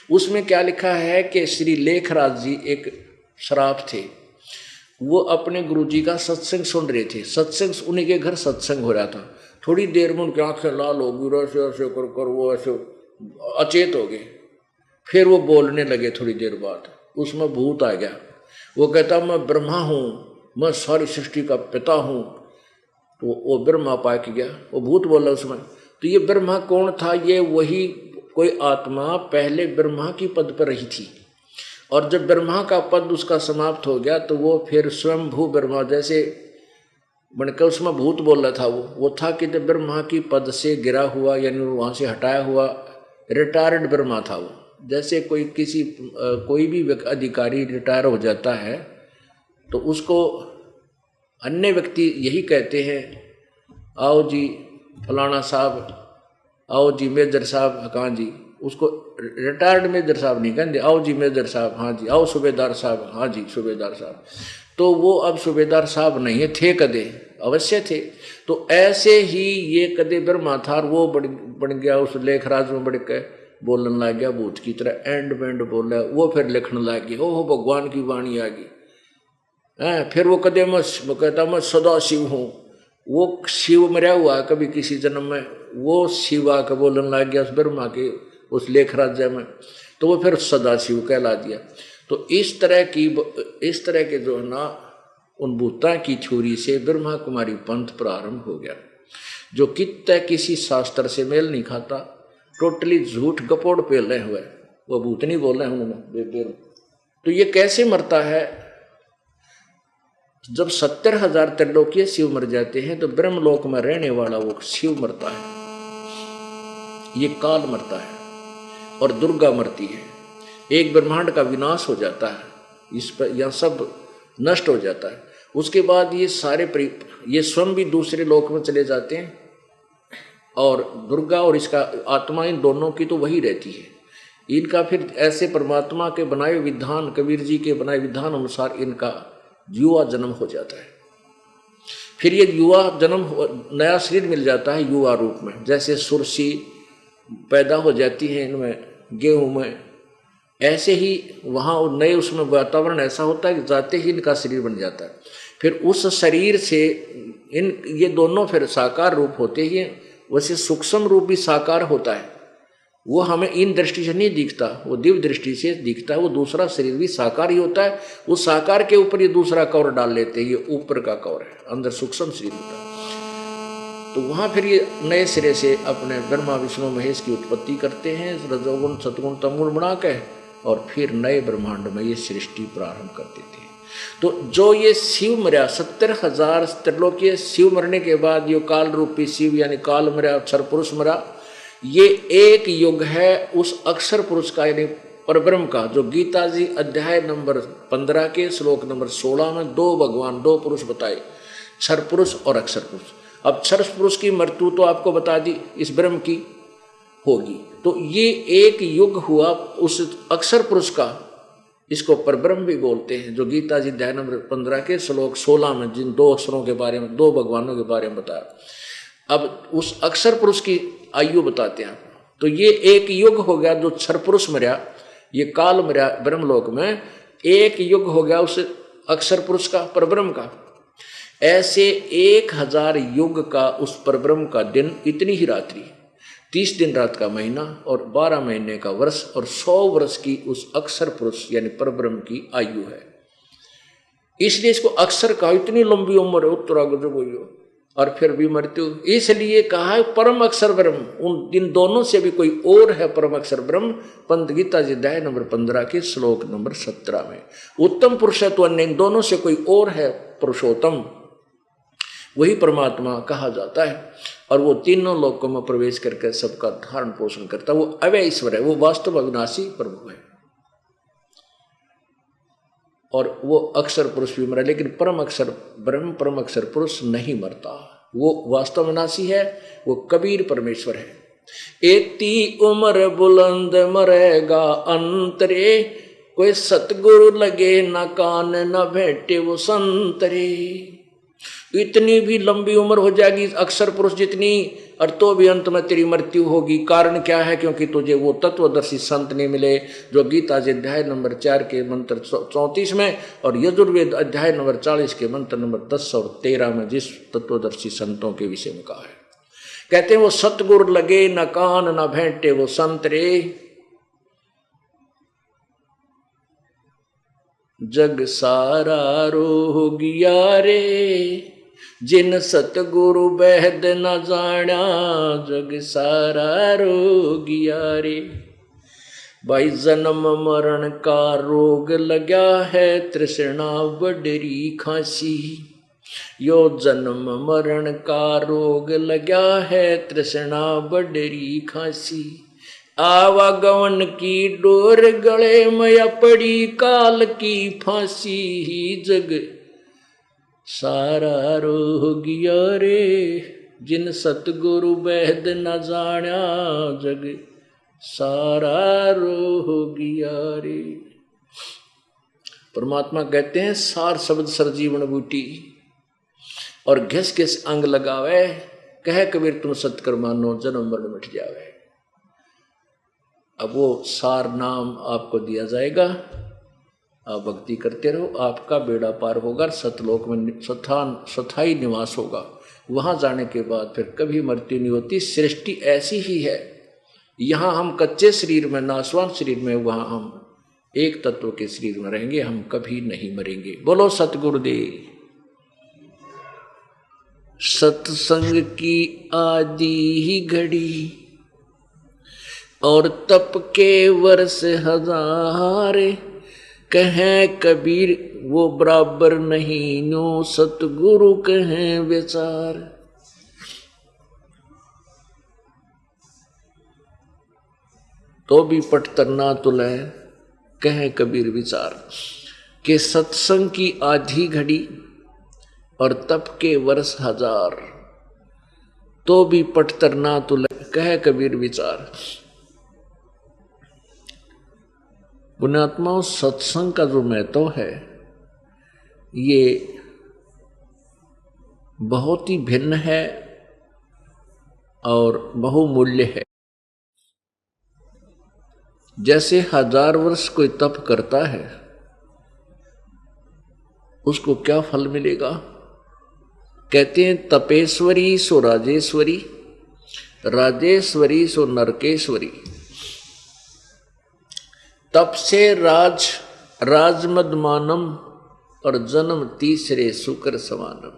उसमें क्या लिखा है कि श्री लेखराज जी एक शराब थे, वो अपने गुरुजी का सत्संग सुन रहे थे। सत्संग उन्हीं के घर सत्संग हो रहा था। थोड़ी देर में उनकी आँखें लाल हो गई, ऐसे ऐसे कर वो ऐसे अचेत हो गए। फिर वो बोलने लगे। थोड़ी देर बाद उसमें भूत आ गया। वो कहता मैं ब्रह्मा हूँ, मैं सारी सृष्टि का पिता हूँ। तो वो ब्रह्मा पाक गया, वो भूत बोला उसमें। तो ये ब्रह्मा कौन था? ये वही कोई आत्मा पहले ब्रह्मा की पद पर रही थी, और जब ब्रह्मा का पद उसका समाप्त हो गया तो वो फिर स्वयंभू ब्रह्मा जैसे बनकर उसमें भूत बोल रहा था। वो था कि जब ब्रह्मा की पद से गिरा हुआ, यानी वहाँ से हटाया हुआ रिटायर्ड ब्रह्मा था वो। जैसे कोई भी अधिकारी रिटायर हो जाता है तो उसको अन्य व्यक्ति यही कहते हैं, आओ जी फलाना साहब, आओ जी मेजर साहब, कहाँ जी, उसको रिटायर्ड मेजर साहब नहीं कहते, आओ जी मेजर साहब, हाँ जी, आओ सूबेदार साहब, हाँ जी सूबेदार साहब। तो वो अब सूबेदार साहब नहीं है, थे कदे अवश्य थे। तो ऐसे ही ये कदे ब्रह्मा था, वो बन गया उस लेखराज में बढ़ के बोलने लग गया भूत की तरह, एंड बैंड बोल रहा है। वो फिर लिखने लग गया, ओह भगवान की वाणी आ गई। फिर वो कदे मैं कहता मैं सदा शिव हूँ। वो शिव मरा हुआ कभी किसी जन्म में, वो शिव आके बोलने लग गया उस ब्रह्मा के उस लेखराज में, तो वो फिर सदा शिव कहला दिया। तो इस तरह के जो है ना उन भूता की छुरी से ब्रह्मा कुमारी पंथ प्रारंभ हो गया, जो किसी शास्त्र से मेल नहीं खाता, टोटली झूठ गपोड़ पेल रहे हुए, वो भूत नहीं बोल रहे हैं उन्होंने। तो ये कैसे मरता है? जब 70,000 त्रिलोकीय शिव मर जाते हैं तो ब्रह्मलोक में रहने वाला वो शिव मरता है, ये काल मरता है और दुर्गा मरती है। एक ब्रह्मांड का विनाश हो जाता है, इस पर यह सब नष्ट हो जाता है। उसके बाद ये ये स्वयं भी दूसरे लोक में चले जाते हैं, और दुर्गा और इसका आत्मा इन दोनों की तो वही रहती है। इनका फिर ऐसे परमात्मा के बनाए विधान, कबीर जी के बनाए विधान अनुसार इनका युवा जन्म हो जाता है। फिर ये युवा जन्म नया शरीर मिल जाता है युवा रूप में, जैसे सुरसी पैदा हो जाती है इनमें गेहूं में, ऐसे ही वहाँ नए उसमें वातावरण ऐसा होता है कि जाते ही इनका शरीर बन जाता है। फिर उस शरीर से ये दोनों फिर साकार रूप होते ही हैं। वैसे सूक्ष्म रूप भी साकार होता है, वो हमें इन दृष्टि से नहीं दिखता, वो दिव्य दृष्टि से दिखता है। वो दूसरा शरीर भी साकार ही होता है, उस साकार के ऊपर ये दूसरा कवर डाल लेते हैं, ये ऊपर का कवर है, अंदर सूक्ष्म शरीर होता है। तो वहाँ फिर ये नए सिरे से अपने ब्रह्मा विष्णु महेश की उत्पत्ति करते हैं, रजोगुण सतगुण तमगुण बना के, और फिर नए ब्रह्मांड में ये सृष्टि प्रारंभ कर देते हैं। तो जो ये शिव मर्या 70,000 त्रिलोकीय शिव मरने के बाद ये काल रूपी शिव यानी काल मर्या अक्षर पुरुष मरा, ये एक युग है उस अक्षर पुरुष का यानी परब्रह्म का, जो गीता जी अध्याय नंबर 15 के श्लोक नंबर 16 में दो भगवान दो पुरुष बताए, क्षर पुरुष और अक्षर पुरुष। अब क्षर पुरुष की मृत्यु तो आपको बता दी इस ब्रह्म की होगी, तो ये एक युग हुआ उस अक्षर पुरुष का, इसको परब्रह्म भी बोलते हैं, जो गीता जी अध्याय नंबर 15 के श्लोक 16 में जिन दो अक्षरों के बारे में, दो भगवानों के बारे में बताया। अब उस अक्षर पुरुष की आयु बताते हैं। तो ये एक युग हो गया जो क्षर पुरुष मर्या, ये काल मर्या ब्रह्मलोक में, एक युग हो गया उस अक्षर पुरुष का, परब्रह्म का। ऐसे 1000 युग का उस परब्रह्म का दिन, इतनी ही रात्रि, 30 दिन रात का महीना और 12 महीने का वर्ष और 100 वर्ष की उस अक्षर पुरुष यानी परब्रह्म की आयु है। इसलिए इसको अक्षर का, इतनी लंबी उम्र है, उत्तरागत हो और फिर भी मृत्यु, इसलिए कहा है परम अक्षर ब्रह्म। उन इन दोनों से भी कोई और है परम अक्षर ब्रह्म, पंत गीता जी अध्याय नंबर 15 के श्लोक नंबर 17 में। उत्तम पुरुष है तो अन्य, इन दोनों से कोई और है पुरुषोत्तम, वही परमात्मा कहा जाता है। और वो तीनों लोकों में प्रवेश करके सबका धारण पोषण करता है। वो अव्यय ईश्वर है, वो वास्तव अविनाशी प्रभु है, और वो अक्षर पुरुष भी मरा, लेकिन परम अक्षर ब्रह्म, परम अक्षर पुरुष नहीं मरता, वो वास्तव अविनाशी है, वो कबीर परमेश्वर है। एती उम्र बुलंद मरेगा अंतरे, कोई सतगुरु लगे न कान न भेंटे वो संतरे। इतनी भी लंबी उम्र हो जाएगी अक्षर पुरुष जितनी, और तो भी अंत में तेरी मृत्यु होगी। कारण क्या है? क्योंकि तुझे वो तत्वदर्शी संत नहीं मिले जो गीता जी अध्याय नंबर 4 के मंत्र 34 में और यजुर्वेद अध्याय नंबर 40 के मंत्र नंबर 10 और 13 में जिस तत्वदर्शी संतों के विषय में कहा है। कहते हैं वो सतगुर लगे न कान न भेंटे वो संत रे, जग सारा रोगिया रे, जिन सतगुरु बहद न जाना, जग सारा रोगिया रे। भाई जन्म मरण का रोग लगा है, तृष्णा बडरी खांसी, यो जन्म मरण का रोग लगा है, तृष्णा बडरी खांसी। आवागमन की डोर गले में पड़ी, काल की फांसी ही जग सारा रोगिया रे, जिन सतगुरु वैद न जाना, जग सारा रोगिया रे। परमात्मा कहते हैं सार शब्द सरजीवन बूटी, और घिस घिस अंग लगावे, कह कबीर तुम सतकर मानो, जन्म मरण मिट जावे। अब वो सार नाम आपको दिया जाएगा, आप भक्ति करते रहो, आपका बेड़ा पार होगा, सतलोक में स्थायी निवास होगा। वहाँ जाने के बाद फिर कभी मृत्यु नहीं होती। सृष्टि ऐसी ही है, यहाँ हम कच्चे शरीर में, नाशवान शरीर में, वहाँ हम एक तत्व के शरीर में रहेंगे, हम कभी नहीं मरेंगे। बोलो सतगुरुदेव। सत्संग की आदि ही घड़ी और तप के वर्ष हजारे, कहें कबीर वो बराबर नहीं, नो सतगुरु कहें विचार। तो भी पट तरना तुले, कहे कबीर विचार के सत्संग की आधी घड़ी और तप के वर्ष हजार, तो भी पटतर ना तुल, कहे कबीर विचार। पुण्यात्माओं, सत्संग का जो महत्व है ये बहुत ही भिन्न है और बहुमूल्य है। जैसे 1000 वर्ष कोई तप करता है उसको क्या फल मिलेगा? कहते हैं तपेश्वरी सो राजेश्वरी, राजेश्वरी सो नरकेश्वरी। तप से राजमदमानम और जन्म तीसरे शुक्र समानम।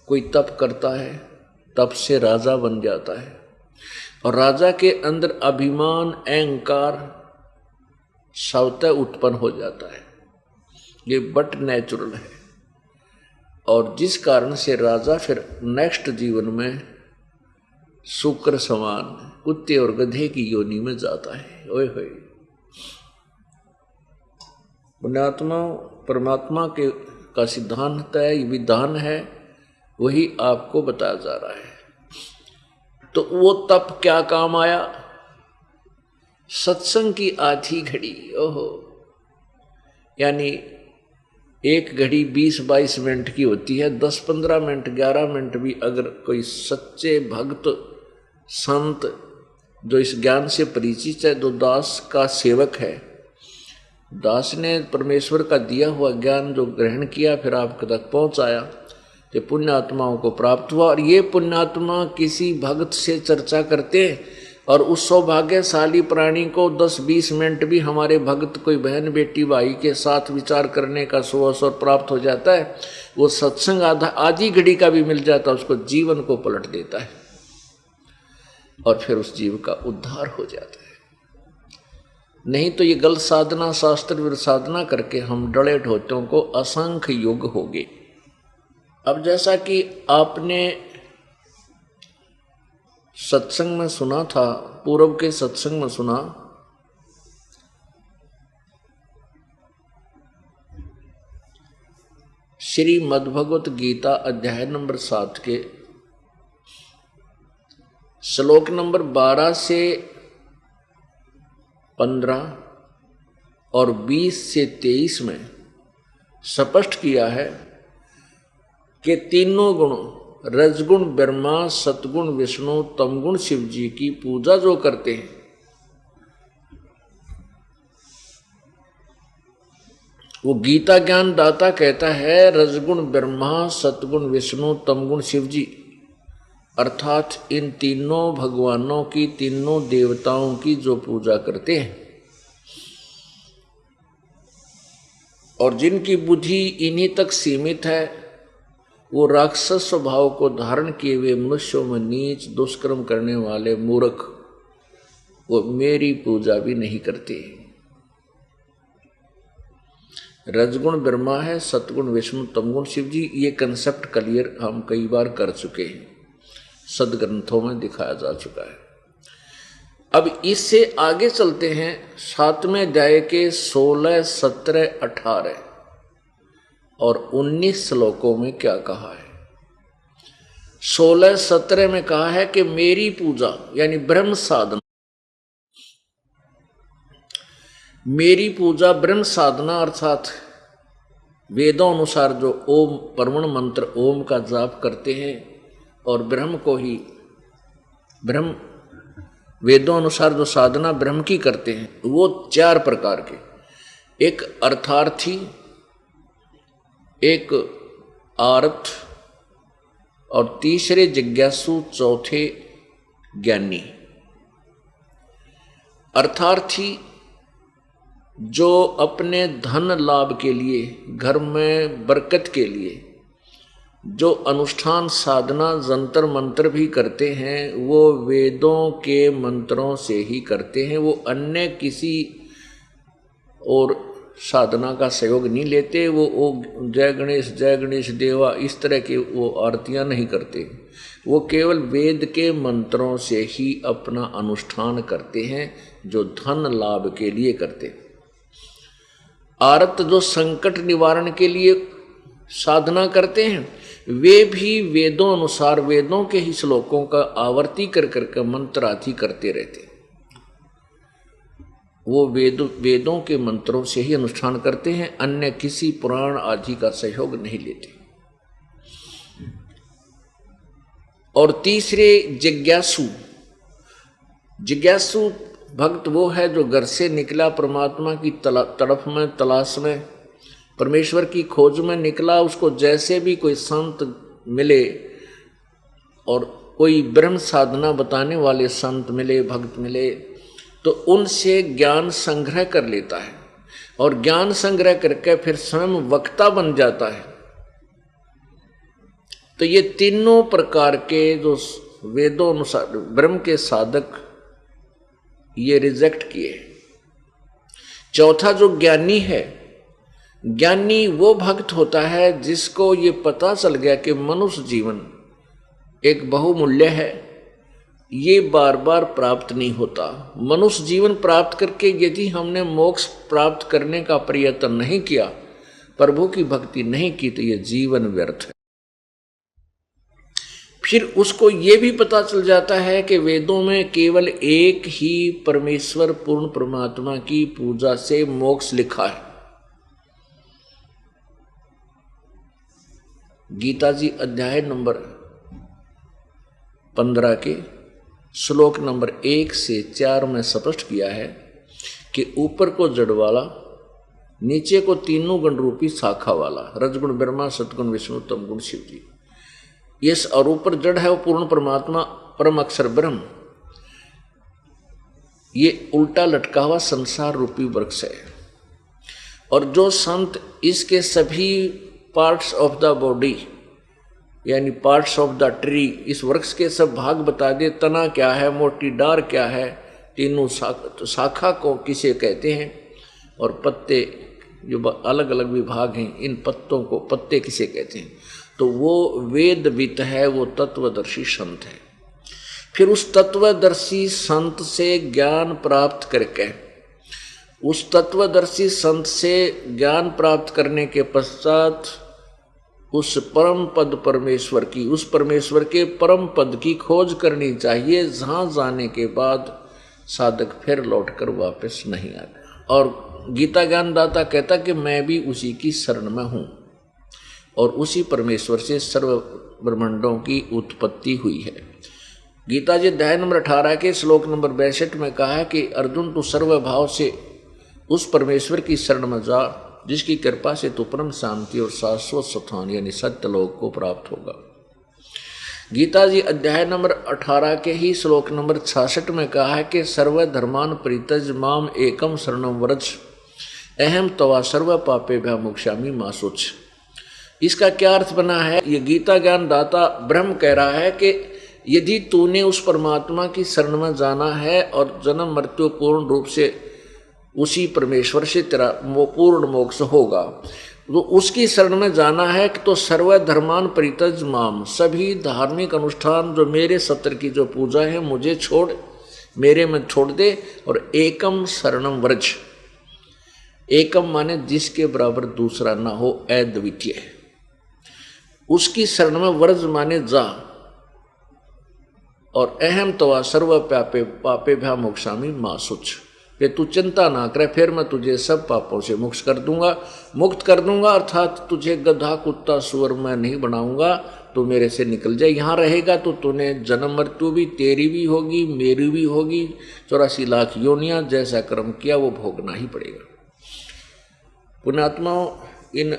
कोई तप करता है, तप से राजा बन जाता है और राजा के अंदर अभिमान अहंकार स्वतः उत्पन्न हो जाता है। ये बट नेचुरल है और जिस कारण से राजा फिर नेक्स्ट जीवन में शुक्र समान कुत्ते और गधे की योनि में जाता है। ओए होए, पुण्यात्मा परमात्मा के का सिद्धांत है, विधान है, वही आपको बताया जा रहा है। तो वो तप क्या काम आया? सत्संग की आधी घड़ी। ओहो, यानी एक घड़ी 20-22 मिनट की होती है, 10-15 मिनट 11 मिनट भी अगर कोई सच्चे भक्त संत जो इस ज्ञान से परिचित है, जो दास का सेवक है, दास ने परमेश्वर का दिया हुआ ज्ञान जो ग्रहण किया फिर आप तक पहुंचाया, तो पुण्यात्माओं को प्राप्त हुआ। और ये पुण्यात्मा किसी भक्त से चर्चा करते और उस सौभाग्यशाली प्राणी को 10-20 मिनट भी हमारे भक्त कोई बहन बेटी भाई के साथ विचार करने का अवसर प्राप्त हो जाता है। वो सत्संग आधी घड़ी का भी मिल जाता है, उसको जीवन को पलट देता है और फिर उस जीव का उद्धार हो जाता है। नहीं तो ये गलत साधना शास्त्र विरुद्ध साधना करके हम डले ढोटों को असंख्य युग हो गए। अब जैसा कि आपने सत्संग में सुना था, पूर्व के सत्संग में सुना, श्री मद्भगवत गीता अध्याय नंबर 7 के श्लोक नंबर 12 से 15 और 20 से 23 में स्पष्ट किया है कि तीनों गुणों रजगुण ब्रह्मा, सतगुण विष्णु, तमगुण शिव जी की पूजा जो करते हैं वो गीता ज्ञान दाता कहता है रजगुण ब्रह्मा, सतगुण विष्णु, तमगुण शिव जी, अर्थात इन तीनों भगवानों की, तीनों देवताओं की जो पूजा करते हैं और जिनकी बुद्धि इन्हीं तक सीमित है, वो राक्षस स्वभाव को धारण किए हुए मनुष्यों में नीच दुष्कर्म करने वाले मूर्ख, वो मेरी पूजा भी नहीं करते। रजगुण ब्रह्मा है, सतगुण विष्णु, तमगुण शिव जी, ये कंसेप्ट क्लियर हम कई बार कर चुके हैं, सदग्रंथों में दिखाया जा चुका है। अब इससे आगे चलते हैं 7वें अध्याय के 16, 17, 18 और 19 श्लोकों में क्या कहा है। 16, 17 में कहा है कि मेरी पूजा यानी ब्रह्म साधना, मेरी पूजा ब्रह्म साधना अर्थात वेदों अनुसार जो ओम परमण मंत्र ओम का जाप करते हैं और ब्रह्म को ही ब्रह्म वेदों अनुसार जो साधना ब्रह्म की करते हैं वो 4 प्रकार के, एक अर्थार्थी, एक आर्थ और तीसरे जिज्ञासु, चौथे ज्ञानी। अर्थार्थी जो अपने धन लाभ के लिए, घर में बरकत के लिए जो अनुष्ठान साधना जंतर मंत्र भी करते हैं वो वेदों के मंत्रों से ही करते हैं, वो अन्य किसी और साधना का सहयोग नहीं लेते। वो जय गणेश देवा इस तरह की वो आरतियां नहीं करते, वो केवल वेद के मंत्रों से ही अपना अनुष्ठान करते हैं, जो धन लाभ के लिए करते हैं। आरत जो संकट निवारण के लिए साधना करते हैं, वे भी वेदों अनुसार वेदों के ही श्लोकों का आवर्ती कर करके मंत्र आदि करते रहते। वो वेदों के मंत्रों से ही अनुष्ठान करते हैं, अन्य किसी पुराण आदि का सहयोग नहीं लेते। और तीसरे जिज्ञासु। जिज्ञासु भक्त वो है जो घर से निकला परमात्मा की तड़प में, तलाश में, परमेश्वर की खोज में निकला। उसको जैसे भी कोई संत मिले और कोई ब्रह्म साधना बताने वाले संत मिले, भक्त मिले, तो उनसे ज्ञान संग्रह कर लेता है और ज्ञान संग्रह करके फिर स्वयं वक्ता बन जाता है। तो ये तीनों प्रकार के जो वेदों अनुसार ब्रह्म के साधक ये रिजेक्ट किए। चौथा जो ज्ञानी है, ज्ञानी वो भक्त होता है जिसको ये पता चल गया कि मनुष्य जीवन एक बहुमूल्य है, ये बार बार प्राप्त नहीं होता। मनुष्य जीवन प्राप्त करके यदि हमने मोक्ष प्राप्त करने का प्रयत्न नहीं किया, प्रभु की भक्ति नहीं की, तो ये जीवन व्यर्थ है। फिर उसको ये भी पता चल जाता है कि वेदों में केवल एक ही परमेश्वर पूर्ण परमात्मा की पूजा से मोक्ष लिखा है। गीता जी अध्याय नंबर 15 के श्लोक नंबर 1 से 4 में स्पष्ट किया है कि ऊपर को जड़ वाला, नीचे को तीनों गण रूपी शाखा वाला, रजगुण ब्रह्मा, सतगुण विष्णु, तमगुण शिव जी। यस, और ऊपर जड़ है वो पूर्ण परमात्मा परम अक्षर ब्रह्म। ये उल्टा लटका हुआ संसार रूपी वृक्ष है। और जो संत इसके सभी पार्ट्स ऑफ द बॉडी यानी पार्ट्स ऑफ द ट्री, इस वृक्ष के सब भाग बता दे, तना क्या है, मोटी डार क्या है, तीनों शाखा को किसे कहते हैं, और पत्ते जो अलग अलग विभाग हैं, इन पत्तों को पत्ते किसे कहते हैं, तो वो वेदवित है, वो तत्वदर्शी संत है। फिर उस तत्वदर्शी संत से ज्ञान प्राप्त करके, उस तत्वदर्शी संत से ज्ञान प्राप्त करने के पश्चात उस परम पद परमेश्वर की, उस परमेश्वर के परम पद की खोज करनी चाहिए, जहाँ जाने के बाद साधक फिर लौटकर वापस नहीं आता। और गीता ज्ञान दाता कहता कि मैं भी उसी की शरण में हूँ और उसी परमेश्वर से सर्व ब्रह्मांडों की उत्पत्ति हुई है। गीता जी अध्याय नंबर 18 के श्लोक नंबर 62 में कहा है कि अर्जुन तू सर्वभाव से उस परमेश्वर की शरण में जा, जिसकी कृपा से तू परम शांति और शाश्वत स्थान यानी सत्यलोक को प्राप्त होगा। गीता जी अध्याय नंबर 18 के ही श्लोक नंबर 66 में कहा है कि सर्वधर्मान परित्यज माम एकम शरणम व्रज अहम तवा सर्व पापेभ्यः मोक्षामि मा शुच। इसका क्या अर्थ बना है? ये गीता ज्ञान दाता ब्रह्म कह रहा है कि यदि तूने उस परमात्मा की शरण में जाना है और जन्म मृत्यु पूर्ण रूप से उसी परमेश्वर से तेरा पूर्ण मोक्ष होगा, तो उसकी शरण में जाना है कि तो सर्वधर्मान परित्यज माम, सभी धार्मिक अनुष्ठान जो मेरे सत्र की जो पूजा है मुझे छोड़, मेरे में छोड़ दे, और एकम शरणम व्रज। एकम माने जिसके बराबर दूसरा ना हो, अद्वितीय, उसकी शरण में व्रज माने जा। और अहम तवा सर्व पापेभ्यः मोक्षामि मा शुच, कि तू चिंता ना करे, फिर मैं तुझे सब पापों से मुक्त कर दूंगा, अर्थात तुझे गधा कुत्ता सुअर मैं नहीं बनाऊंगा, तू मेरे से निकल जाए। यहाँ रहेगा तो तूने जन्म मृत्यु भी तेरी भी होगी, मेरी भी होगी, 84 लाख योनियां, जैसा कर्म किया वो भोगना ही पड़ेगा। पुण्यात्माओं, इन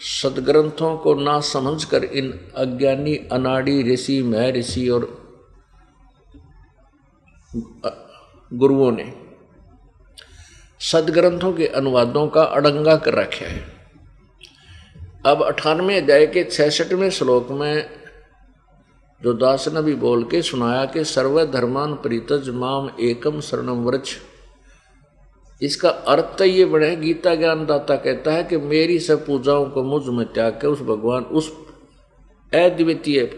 सदग्रंथों को ना समझकर इन अज्ञानी अनाड़ी ऋषि, महर्षि और गुरुओं ने सदग्रंथों के अनुवादों का अड़ंगा कर रखा है। अब 98वें अध्याय के 66वें श्लोक में जो दास ने भी बोल के सुनाया कि सर्वधर्मान परित्यज माम एकम शरणम व्रज, इसका अर्थ ये बने, गीता ज्ञान दाता कहता है कि मेरी सब पूजाओं को मुझ में त्याग कर उस भगवान, उस अद्वितीय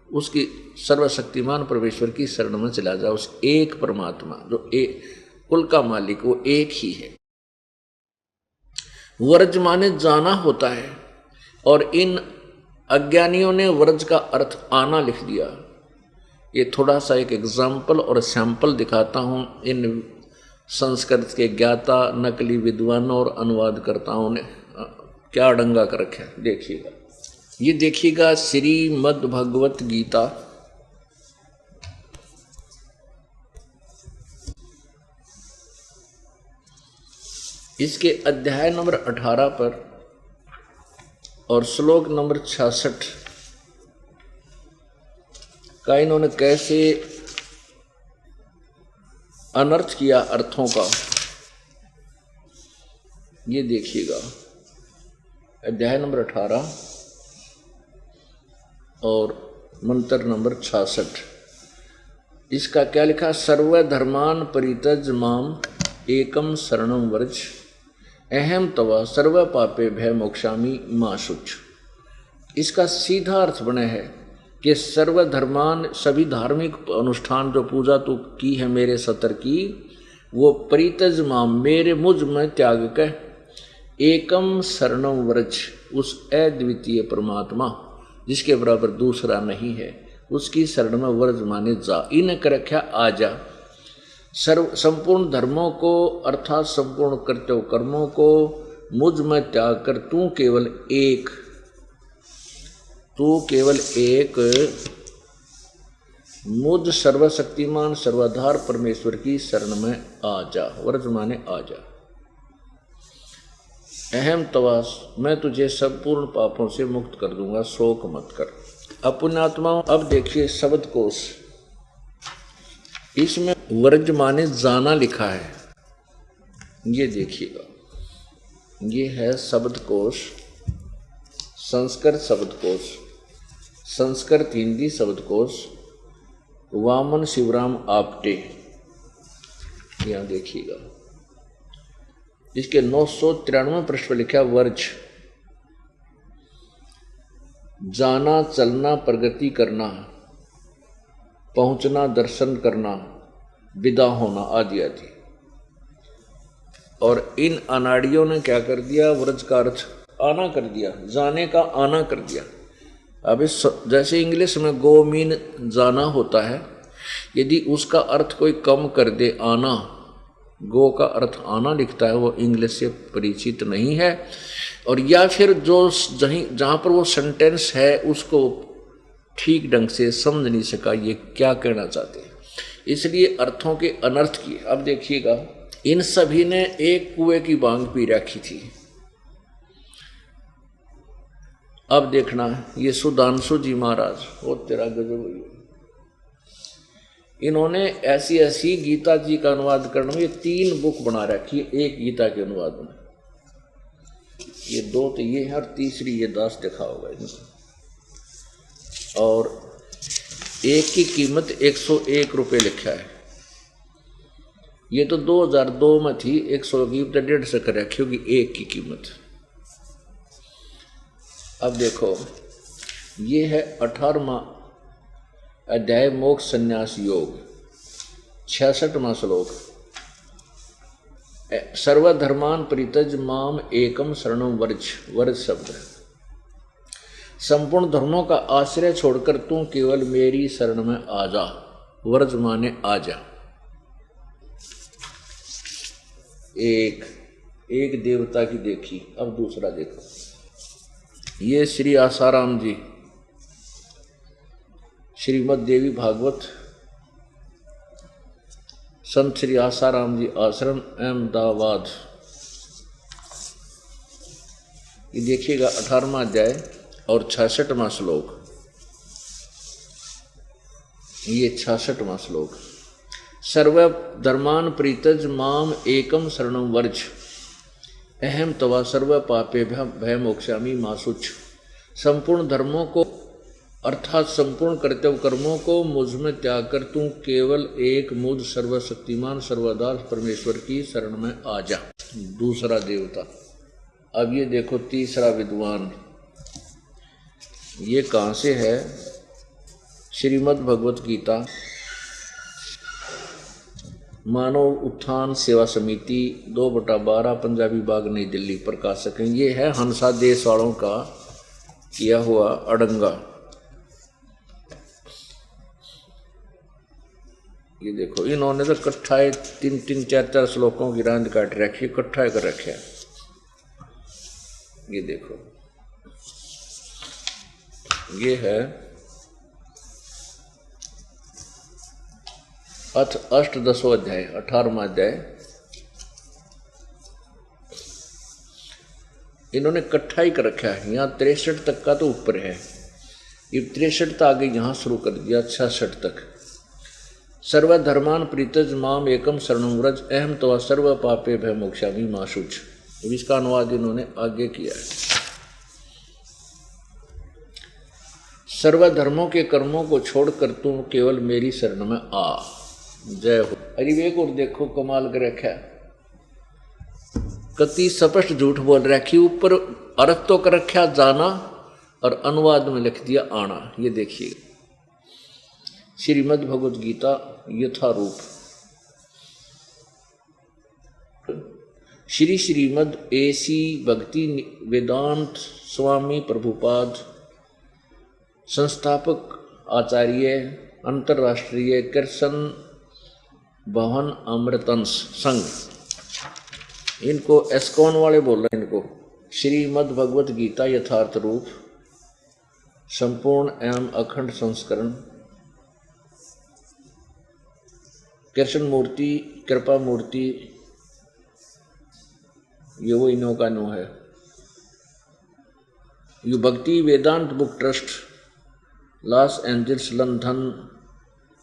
उसकी सर्वशक्तिमान परमेश्वर की शरण में चला जा। उस एक परमात्मा जो एक कुल का मालिक वो एक ही है। व्रज माने जाना होता है, और इन अज्ञानियों ने व्रज का अर्थ आना लिख दिया। ये थोड़ा सा एक एग्जाम्पल और सैंपल दिखाता हूँ इन संस्कृत के ज्ञाता नकली विद्वानों और अनुवादकर्ताओं ने क्या डंगा कर रखा है। देखिएगा, ये देखिएगा श्रीमद् भगवत गीता इसके अध्याय नंबर 18 पर और श्लोक नंबर 66 का इन्होंने कैसे अनर्थ किया अर्थों का, ये देखिएगा। अध्याय नंबर 18 और मंत्र नंबर 66, इसका क्या लिखा? सर्वधर्मान परित्यज माम एकम शरणम व्रज अहम तवा सर्व पापे भय मोक्षामि मा शुच। इसका सीधा अर्थ बने है कि सर्वधर्मान सभी धार्मिक अनुष्ठान जो पूजा तू की है मेरे सतर की, वो परित्यज माम मेरे मुझ में त्याग कर एकम शरणम व्रज उस अद्वितीय परमात्मा जिसके बराबर दूसरा नहीं है उसकी शरण में व्रज माने जा। इन कर रखा आजा। सर्व संपूर्ण धर्मों को अर्थात संपूर्ण कर्तव्य कर्मों को मुझ में त्याग कर तू केवल एक मुझ सर्वशक्तिमान सर्वाधार परमेश्वर की शरण में आ जा। व्रज माने आ जा। अहम तवास मैं तुझे संपूर्ण पापों से मुक्त कर दूंगा, शोक मत कर। अब पुण्यात्माओं, अब देखिए शब्दकोश, इसमें व्रज माने जाना लिखा है। ये देखिएगा, ये है शब्दकोश, संस्कृत शब्दकोश, संस्कृत हिंदी शब्दकोश, वामन शिवराम आपटे। यहाँ देखिएगा, इसके 993 पृष्ठ पर लिखा वर्ज जाना, चलना, प्रगति करना, पहुंचना, दर्शन करना, विदा होना आदि आदि। और इन अनाड़ियों ने क्या कर दिया? व्रज का अर्थ आना कर दिया, जाने का आना कर दिया। अब इस जैसे इंग्लिश में गो मीन जाना होता है, यदि उसका अर्थ कोई कम कर दे आना, गो का अर्थ आना लिखता है, वो इंग्लिश से परिचित नहीं है। और या फिर जो जहाँ पर वो सेंटेंस है उसको ठीक ढंग से समझ नहीं सका ये क्या कहना चाहते हैं, इसलिए अर्थों के अनर्थ किए। अब देखिएगा, इन सभी ने एक कुएं की बांग पी रखी थी। अब देखना, ये सुधांशु जी महाराज, वो तेरा गजब, इन्होंने ऐसी ऐसी गीता जी का अनुवाद करने में 3 बुक बना रखी है एक गीता के अनुवाद में। ये 2 तो ये है और तीसरी ये 10 दिखा होगा इनको। और एक की कीमत 101 रुपये लिखा है। ये तो 2002 में थी, 100 की 150 कर रखी होगी एक की कीमत। अब देखो, ये है 18वां अध्याय मोक्ष संन्यास योग, 66वां श्लोक। सर्वधर्मान परित्यज माम एकम शरणम वर्ज, वर्ज शब्द है। संपूर्ण धर्मों का आश्रय छोड़कर तू केवल मेरी शरण में आ जा। वर्ज माने आ जा। एक देवता की देखी। अब दूसरा देखो, ये श्री आसाराम जी, श्रीमद् देवी भागवत, संत श्री आसाराम जी आश्रम अहमदाबाद। ये देखिएगा 18वां अध्याय और 66वां श्लोक। ये 66वां श्लोक। सर्व धर्मान परित्यज माम एकम शरणम वर्ज अहम तवा सर्व पापे भय मोक्षामि मा शुच। संपूर्ण धर्मों को अर्थात संपूर्ण कर्तव्य कर्मों को मुझ में त्याग कर तू केवल एक मुझ सर्वशक्तिमान सर्वदार परमेश्वर की शरण में आ जा। दूसरा देवता। अब ये देखो तीसरा विद्वान, ये कहाँ से है? श्रीमद् भगवत गीता, मानव उत्थान सेवा समिति 2/12 पंजाबी बाग नई दिल्ली प्रकाशक है। ये है हंसा देश वालों का किया हुआ अड़ंगा। ये देखो, इन्होंने तो इकट्ठा 3-3, 4-4 श्लोकों की रांद काट रखी, इकट्ठा कर रखे। ये देखो, ये है अष्टदशो अध्याय, 18वां अध्याय। इन्होंने इकट्ठा ही कर रखा है। यहाँ 63 तक का तो ऊपर है, ये 63 तक आगे यहाँ शुरू कर दिया 66 तक। सर्वधर्मान प्रीतज माम एकम शरणं व्रज अहम तवा सर्व पापे भय मोक्षामि मा शुच। इसका अनुवाद इन्होंने आगे किया है। सर्वधर्मों के कर्मों को छोड़कर तुम केवल मेरी शरण में आ, जय हो। अरे एक और देखो, कमाल कर रखा, कति स्पष्ट झूठ बोल रखी। ऊपर अर्थ तो कर रखा जाना और अनुवाद में लिख दिया आना। ये देखिए, श्रीमद् भगवत गीता यथारूप। श्रीमद् एसी भक्ति वेदांत स्वामी प्रभुपाद, संस्थापक आचार्य अंतर्राष्ट्रीय कृष्ण भवन अमृतंस संघ, इनको एस्कॉन वाले बोल रहे हैं। इनको श्रीमद् भगवत गीता यथार्थ रूप संपूर्ण एवं अखंड संस्करण, कृष्ण मूर्ति कृपा मूर्ति, ये वो इन्हों का नो है। ये Bhakti Vedanta book trust, Los Angeles, London,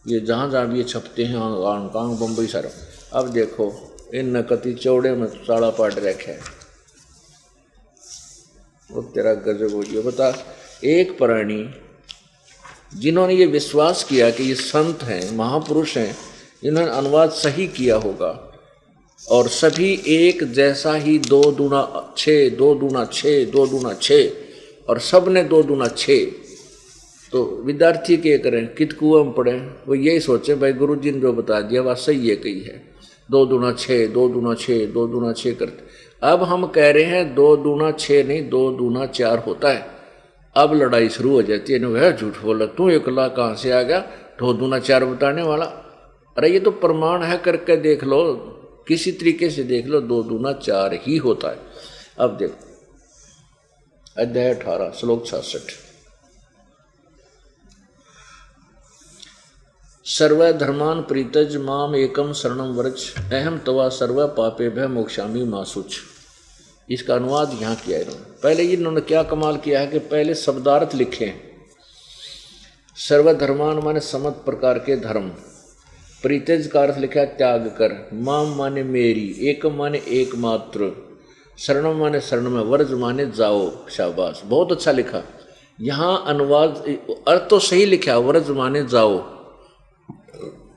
ये जहाँ जहाँ भी ये छपते हैं, हांगकांग, बम्बई सारा। अब देखो, इन नकती चौड़े में साड़ा पाट रखे है। वो तेरा गजब हो गया। बता, एक प्राणी जिन्होंने ये विश्वास किया कि ये संत हैं, महापुरुष हैं, इन्होंने अनुवाद सही किया होगा और सभी एक जैसा ही 2 दूना 6, 2 दूना 6, 2 दूना 6 और सब ने 2 दूना 6। तो विद्यार्थी क्या करें, कित कुआं में पढ़े? वो यही सोचे भाई गुरु जी ने जो बता दिया वह सही है, कही है 2 दूना 6, 2 दूना 6, 2 दूना 6 करते। अब हम कह रहे हैं 2 दूना 6 नहीं, 2 दूना 4 होता है। अब लड़ाई शुरू हो जाती है। वह झूठ बोला, तू एकला कहाँ से आ गया 2 दूना 4 बताने वाला? अरे ये तो प्रमाण है, करके देख लो, किसी तरीके से देख लो, 2 दूना 4 ही होता है। अब देखो, अध्याय 18 श्लोक 66। सर्वधर्मान प्रीतज माम एकम शरणं व्रज अहम तवा सर्व पापे भय मोक्षामि मा शुच। इसका अनुवाद यहाँ किया इन्होंने। पहले इन्होंने क्या कमाल किया है कि पहले शब्दार्थ लिखे हैं। सर्वधर्मान माने समस्त प्रकार के धर्म, प्रीतज का अर्थ लिखा त्याग कर, माम माने मेरी, एकम माने एकमात्र, शरणम माने शरण में, वर्ज माने जाओ। शाबाश, बहुत अच्छा लिखा। यहाँ अनुवाद अर्थ तो सही लिखा, वर्ज माने जाओ,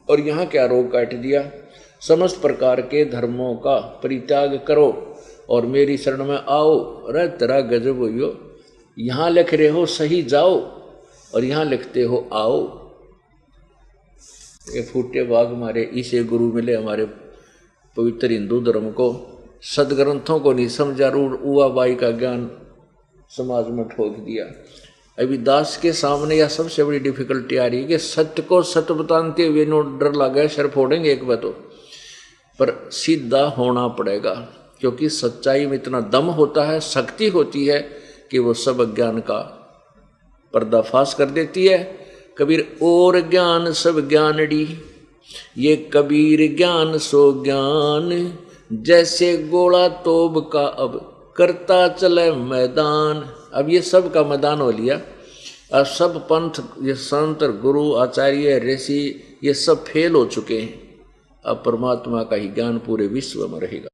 और यहाँ क्या रोग काट दिया, समस्त प्रकार के धर्मों का परित्याग करो और मेरी शरण में आओ। अरे तेरा गजब हो। यहाँ लिख रहे हो सही जाओ और यहाँ लिखते हो आओ। ये फूटे बाग हमारे इसे गुरु मिले हमारे पवित्र हिंदू धर्म को, सदग्रंथों को नहीं समझा, उवा बाई का ज्ञान समाज में ठोक दिया। अभी दास के सामने यह सबसे बड़ी डिफिकल्टी आ रही है कि सत्य को सत्य बताते हुए नो डर लगा, सर फोड़ेंगे एक बार तो, पर सीधा होना पड़ेगा, क्योंकि सच्चाई में इतना दम होता है, शक्ति होती है कि वो सब अज्ञान का पर्दाफाश कर देती है। कबीर और ज्ञान सब ज्ञानड़ी, ये कबीर ज्ञान सो ज्ञान, जैसे गोला तोब का अब करता चले मैदान। अब ये सब का मैदान हो लिया। अब सब पंथ, ये संत गुरु आचार्य ऋषि, ये सब फेल हो चुके हैं। अब परमात्मा का ही ज्ञान पूरे विश्व में रहेगा।